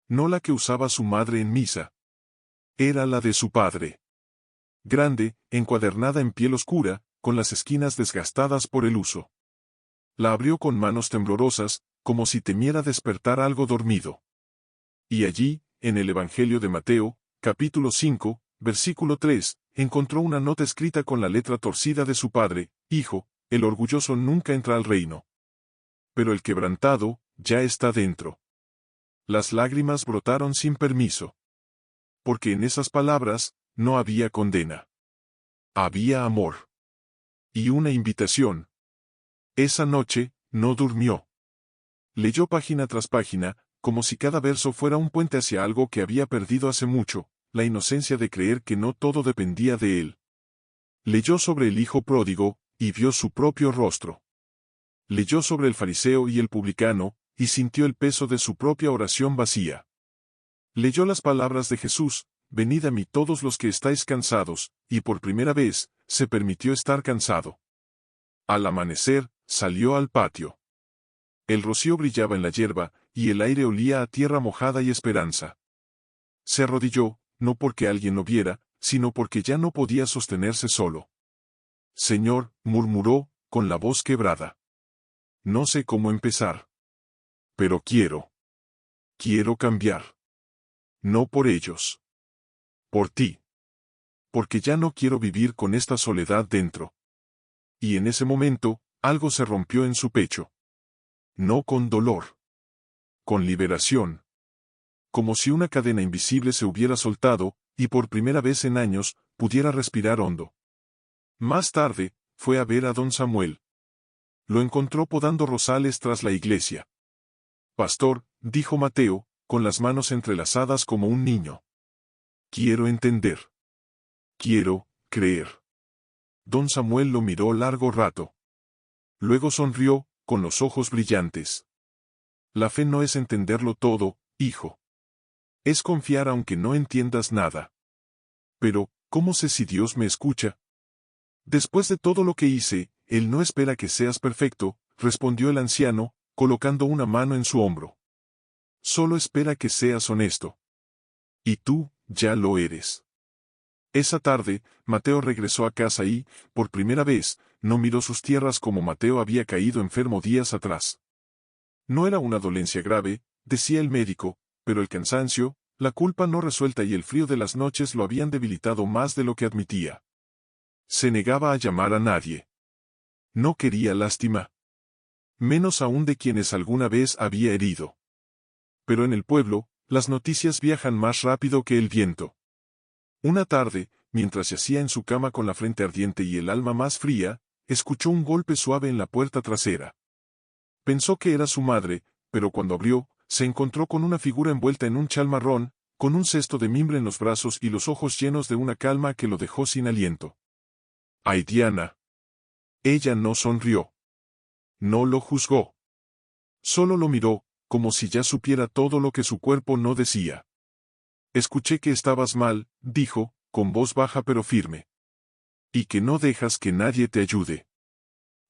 No la que usaba su madre en misa. Era la de su padre. Grande, encuadernada en piel oscura, con las esquinas desgastadas por el uso. La abrió con manos temblorosas, como si temiera despertar algo dormido. Y allí, en el Evangelio de Mateo, capítulo 5, versículo 3, encontró una nota escrita con la letra torcida de su padre: Hijo, el orgulloso nunca entra al reino. Pero el quebrantado, ya está dentro. Las lágrimas brotaron sin permiso. Porque en esas palabras, no había condena. Había amor. Y una invitación. Esa noche, no durmió. Leyó página tras página, como si cada verso fuera un puente hacia algo que había perdido hace mucho, la inocencia de creer que no todo dependía de él. Leyó sobre el hijo pródigo, y vio su propio rostro. Leyó sobre el fariseo y el publicano, y sintió el peso de su propia oración vacía. Leyó las palabras de Jesús: Venid a mí todos los que estáis cansados, y por primera vez, se permitió estar cansado. Al amanecer, salió al patio. El rocío brillaba en la hierba, y el aire olía a tierra mojada y esperanza. Se arrodilló, no porque alguien lo viera, sino porque ya no podía sostenerse solo. Señor, murmuró, con la voz quebrada. No sé cómo empezar. Pero quiero. Quiero cambiar. No por ellos. Por ti. Porque ya no quiero vivir con esta soledad dentro. Y en ese momento, algo se rompió en su pecho. No con dolor. Con liberación. Como si una cadena invisible se hubiera soltado, y por primera vez en años, pudiera respirar hondo. Más tarde, fue a ver a don Samuel. Lo encontró podando rosales tras la iglesia. Pastor, dijo Mateo, con las manos entrelazadas como un niño. Quiero entender. Quiero creer. Don Samuel lo miró largo rato. Luego sonrió, con los ojos brillantes. La fe no es entenderlo todo, hijo. Es confiar aunque no entiendas nada. Pero, ¿cómo sé si Dios me escucha? Después de todo lo que hice, Él no espera que seas perfecto, respondió el anciano, colocando una mano en su hombro. Solo espera que seas honesto. Y tú, ya lo eres. Esa tarde, Mateo regresó a casa y, por primera vez, no miró sus tierras como Mateo había caído enfermo días atrás. No era una dolencia grave, decía el médico, pero el cansancio, la culpa no resuelta y el frío de las noches lo habían debilitado más de lo que admitía. Se negaba a llamar a nadie. No quería lástima. Menos aún de quienes alguna vez había herido. Pero en el pueblo, las noticias viajan más rápido que el viento. Una tarde, mientras yacía en su cama con la frente ardiente y el alma más fría, escuchó un golpe suave en la puerta trasera. Pensó que era su madre, pero cuando abrió, se encontró con una figura envuelta en un chal marrón, con un cesto de mimbre en los brazos y los ojos llenos de una calma que lo dejó sin aliento. ¡Ay, Diana! Ella no sonrió. No lo juzgó. Solo lo miró, como si ya supiera todo lo que su cuerpo no decía. Escuché que estabas mal, dijo, con voz baja pero firme. Y que no dejas que nadie te ayude.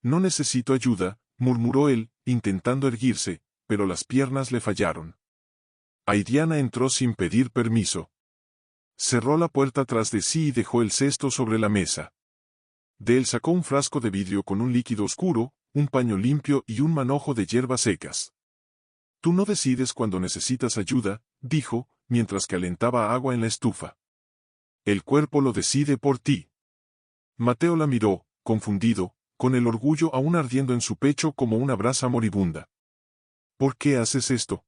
No necesito ayuda, murmuró él, intentando erguirse, pero las piernas le fallaron. Aidiana entró sin pedir permiso. Cerró la puerta tras de sí y dejó el cesto sobre la mesa. De él sacó un frasco de vidrio con un líquido oscuro, un paño limpio y un manojo de hierbas secas. Tú no decides cuando necesitas ayuda, dijo, mientras calentaba agua en la estufa. El cuerpo lo decide por ti. Mateo la miró, confundido, con el orgullo aún ardiendo en su pecho como una brasa moribunda. ¿Por qué haces esto?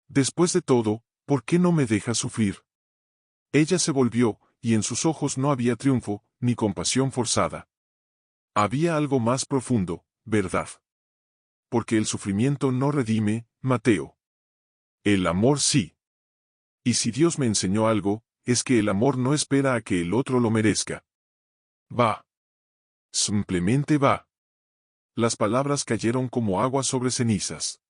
Después de todo, ¿por qué no me dejas sufrir? Ella se volvió, y en sus ojos no había triunfo, ni compasión forzada. Había algo más profundo, ¿verdad? Porque el sufrimiento no redime, Mateo. El amor sí. Y si Dios me enseñó algo, es que el amor no espera a que el otro lo merezca. Va. Simplemente va. Las palabras cayeron como agua sobre cenizas.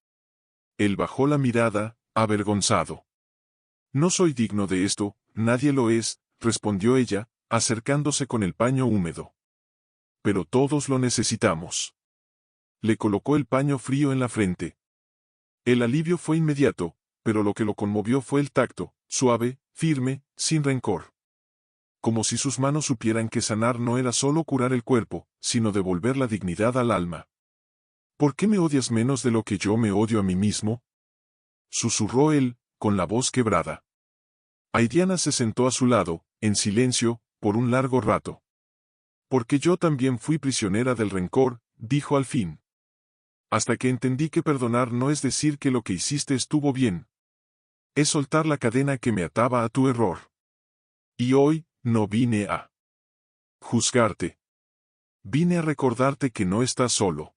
Él bajó la mirada, avergonzado. No soy digno de esto, nadie lo es, respondió ella, acercándose con el paño húmedo. Pero todos lo necesitamos. Le colocó el paño frío en la frente. El alivio fue inmediato, pero lo que lo conmovió fue el tacto, suave, firme, sin rencor. Como si sus manos supieran que sanar no era solo curar el cuerpo, sino devolver la dignidad al alma. ¿Por qué me odias menos de lo que yo me odio a mí mismo?, susurró él, con la voz quebrada. Aidiana se sentó a su lado, en silencio, por un largo rato. Porque yo también fui prisionera del rencor, dijo al fin. Hasta que entendí que perdonar no es decir que lo que hiciste estuvo bien. Es soltar la cadena que me ataba a tu error. Y hoy, no vine a juzgarte. Vine a recordarte que no estás solo.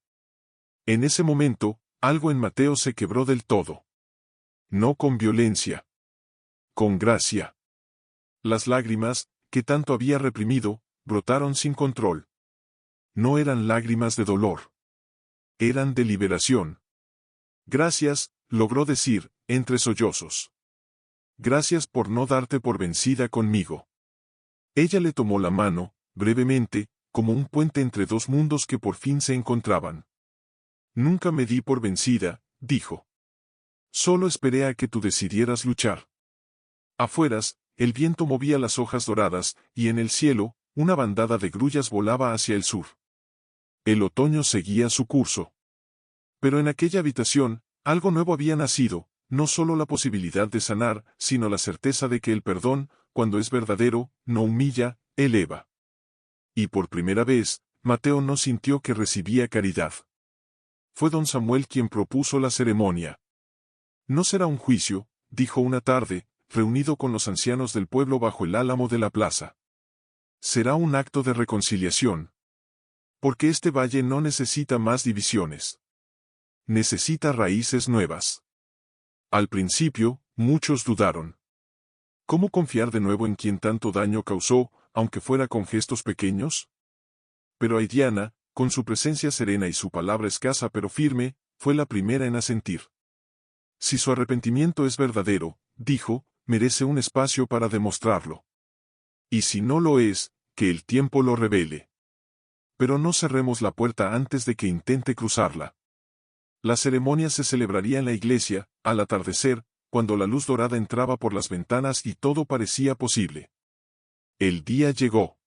En ese momento, algo en Mateo se quebró del todo. No con violencia. Con gracia. Las lágrimas, que tanto había reprimido, brotaron sin control. No eran lágrimas de dolor. Eran de liberación. Gracias, logró decir, entre sollozos. Gracias por no darte por vencida conmigo. Ella le tomó la mano, brevemente, como un puente entre dos mundos que por fin se encontraban. Nunca me di por vencida, dijo. Solo esperé a que tú decidieras luchar. Afueras, el viento movía las hojas doradas, y en el cielo, una bandada de grullas volaba hacia el sur. El otoño seguía su curso. Pero en aquella habitación, algo nuevo había nacido, no solo la posibilidad de sanar, sino la certeza de que el perdón, cuando es verdadero, no humilla, eleva. Y por primera vez, Mateo no sintió que recibía caridad. Fue don Samuel quien propuso la ceremonia. No será un juicio, dijo una tarde, reunido con los ancianos del pueblo bajo el álamo de la plaza. Será un acto de reconciliación. Porque este valle no necesita más divisiones. Necesita raíces nuevas. Al principio, muchos dudaron. ¿Cómo confiar de nuevo en quien tanto daño causó, aunque fuera con gestos pequeños? Pero Aidiana, con su presencia serena y su palabra escasa pero firme, fue la primera en asentir. Si su arrepentimiento es verdadero, dijo, merece un espacio para demostrarlo. Y si no lo es, que el tiempo lo revele. Pero no cerremos la puerta antes de que intente cruzarla. La ceremonia se celebraría en la iglesia, al atardecer, cuando la luz dorada entraba por las ventanas y todo parecía posible. El día llegó.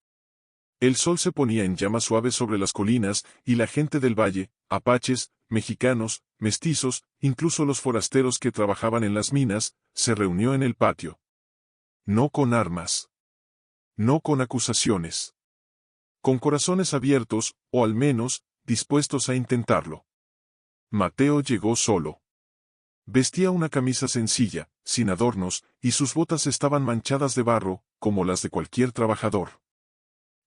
El sol se ponía en llamas suaves sobre las colinas, y la gente del valle, apaches, mexicanos, mestizos, incluso los forasteros que trabajaban en las minas, se reunió en el patio. No con armas. No con acusaciones. Con corazones abiertos, o al menos, dispuestos a intentarlo. Mateo llegó solo. Vestía una camisa sencilla, sin adornos, y sus botas estaban manchadas de barro, como las de cualquier trabajador.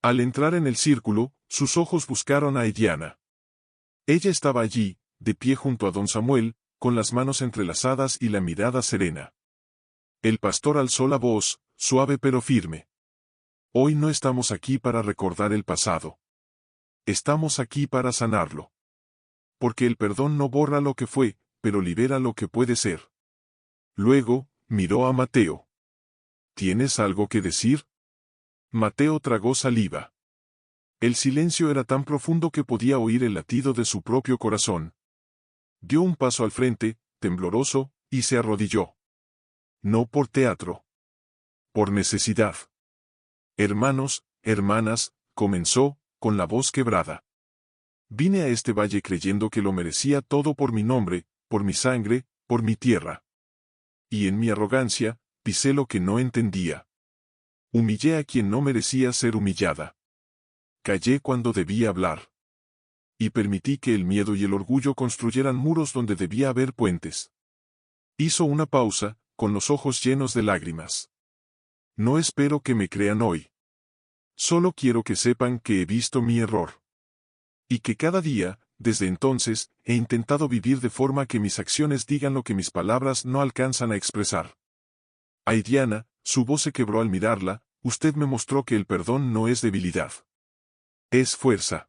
Al entrar en el círculo, sus ojos buscaron a Aidiana. Ella estaba allí, de pie junto a don Samuel, con las manos entrelazadas y la mirada serena. El pastor alzó la voz, suave pero firme. Hoy no estamos aquí para recordar el pasado. Estamos aquí para sanarlo. Porque el perdón no borra lo que fue, pero libera lo que puede ser. Luego, miró a Mateo. ¿Tienes algo que decir? Mateo tragó saliva. El silencio era tan profundo que podía oír el latido de su propio corazón. Dio un paso al frente, tembloroso, y se arrodilló. No por teatro. Por necesidad. Hermanos, hermanas, comenzó, con la voz quebrada. Vine a este valle creyendo que lo merecía todo por mi nombre, por mi sangre, por mi tierra. Y en mi arrogancia, pisé lo que no entendía. Humillé a quien no merecía ser humillada. Callé cuando debía hablar. Y permití que el miedo y el orgullo construyeran muros donde debía haber puentes. Hizo una pausa, con los ojos llenos de lágrimas. No espero que me crean hoy. Solo quiero que sepan que he visto mi error. Y que cada día, desde entonces, he intentado vivir de forma que mis acciones digan lo que mis palabras no alcanzan a expresar. Aidiana, su voz se quebró al mirarla, usted me mostró que el perdón no es debilidad. Es fuerza.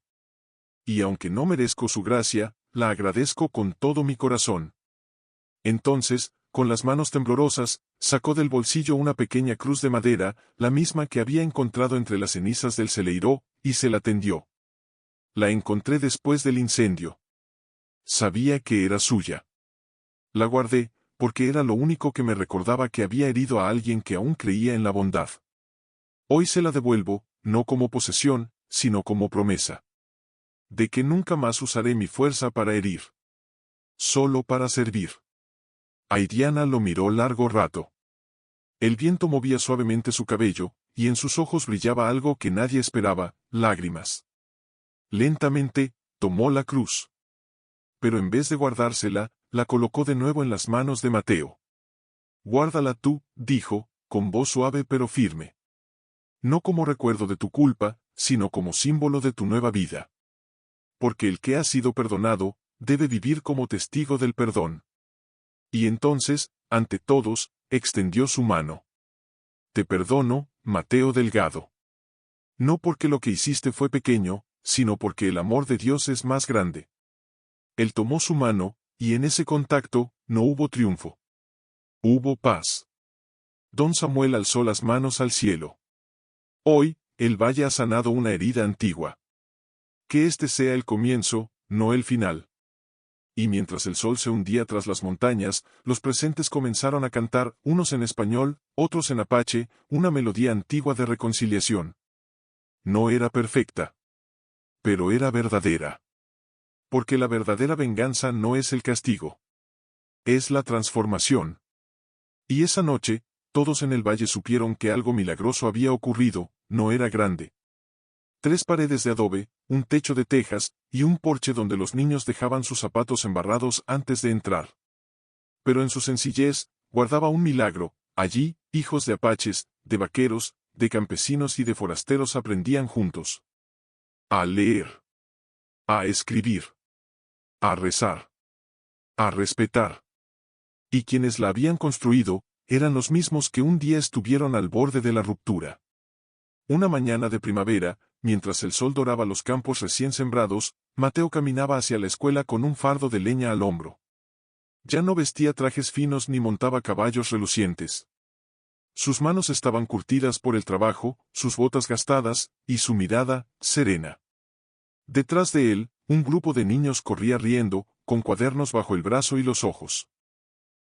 Y aunque no merezco su gracia, la agradezco con todo mi corazón. Entonces, con las manos temblorosas, sacó del bolsillo una pequeña cruz de madera, la misma que había encontrado entre las cenizas del celeiro, y se la tendió. La encontré después del incendio. Sabía que era suya. La guardé, porque era lo único que me recordaba que había herido a alguien que aún creía en la bondad. Hoy se la devuelvo, no como posesión, sino como promesa. De que nunca más usaré mi fuerza para herir. Solo para servir. Airiana lo miró largo rato. El viento movía suavemente su cabello, y en sus ojos brillaba algo que nadie esperaba, lágrimas. Lentamente, tomó la cruz. Pero en vez de guardársela, la colocó de nuevo en las manos de Mateo. Guárdala tú, dijo, con voz suave pero firme. No como recuerdo de tu culpa, sino como símbolo de tu nueva vida. Porque el que ha sido perdonado, debe vivir como testigo del perdón. Y entonces, ante todos, extendió su mano. Te perdono, Mateo Delgado. No porque lo que hiciste fue pequeño, sino porque el amor de Dios es más grande. Él tomó su mano, y en ese contacto, no hubo triunfo. Hubo paz. Don Samuel alzó las manos al cielo. Hoy, el valle ha sanado una herida antigua. Que este sea el comienzo, no el final. Y mientras el sol se hundía tras las montañas, los presentes comenzaron a cantar, unos en español, otros en apache, una melodía antigua de reconciliación. No era perfecta. Pero era verdadera. Porque la verdadera venganza no es el castigo. Es la transformación. Y esa noche, todos en el valle supieron que algo milagroso había ocurrido, no era grande. 3 paredes de adobe, un techo de tejas, y un porche donde los niños dejaban sus zapatos embarrados antes de entrar. Pero en su sencillez, guardaba un milagro. Allí, hijos de apaches, de vaqueros, de campesinos y de forasteros aprendían juntos. A leer. A escribir. A rezar. A respetar. Y quienes la habían construido, eran los mismos que un día estuvieron al borde de la ruptura. Una mañana de primavera, mientras el sol doraba los campos recién sembrados, Mateo caminaba hacia la escuela con un fardo de leña al hombro. Ya no vestía trajes finos ni montaba caballos relucientes. Sus manos estaban curtidas por el trabajo, sus botas gastadas, y su mirada, serena. Detrás de él, un grupo de niños corría riendo, con cuadernos bajo el brazo y los ojos.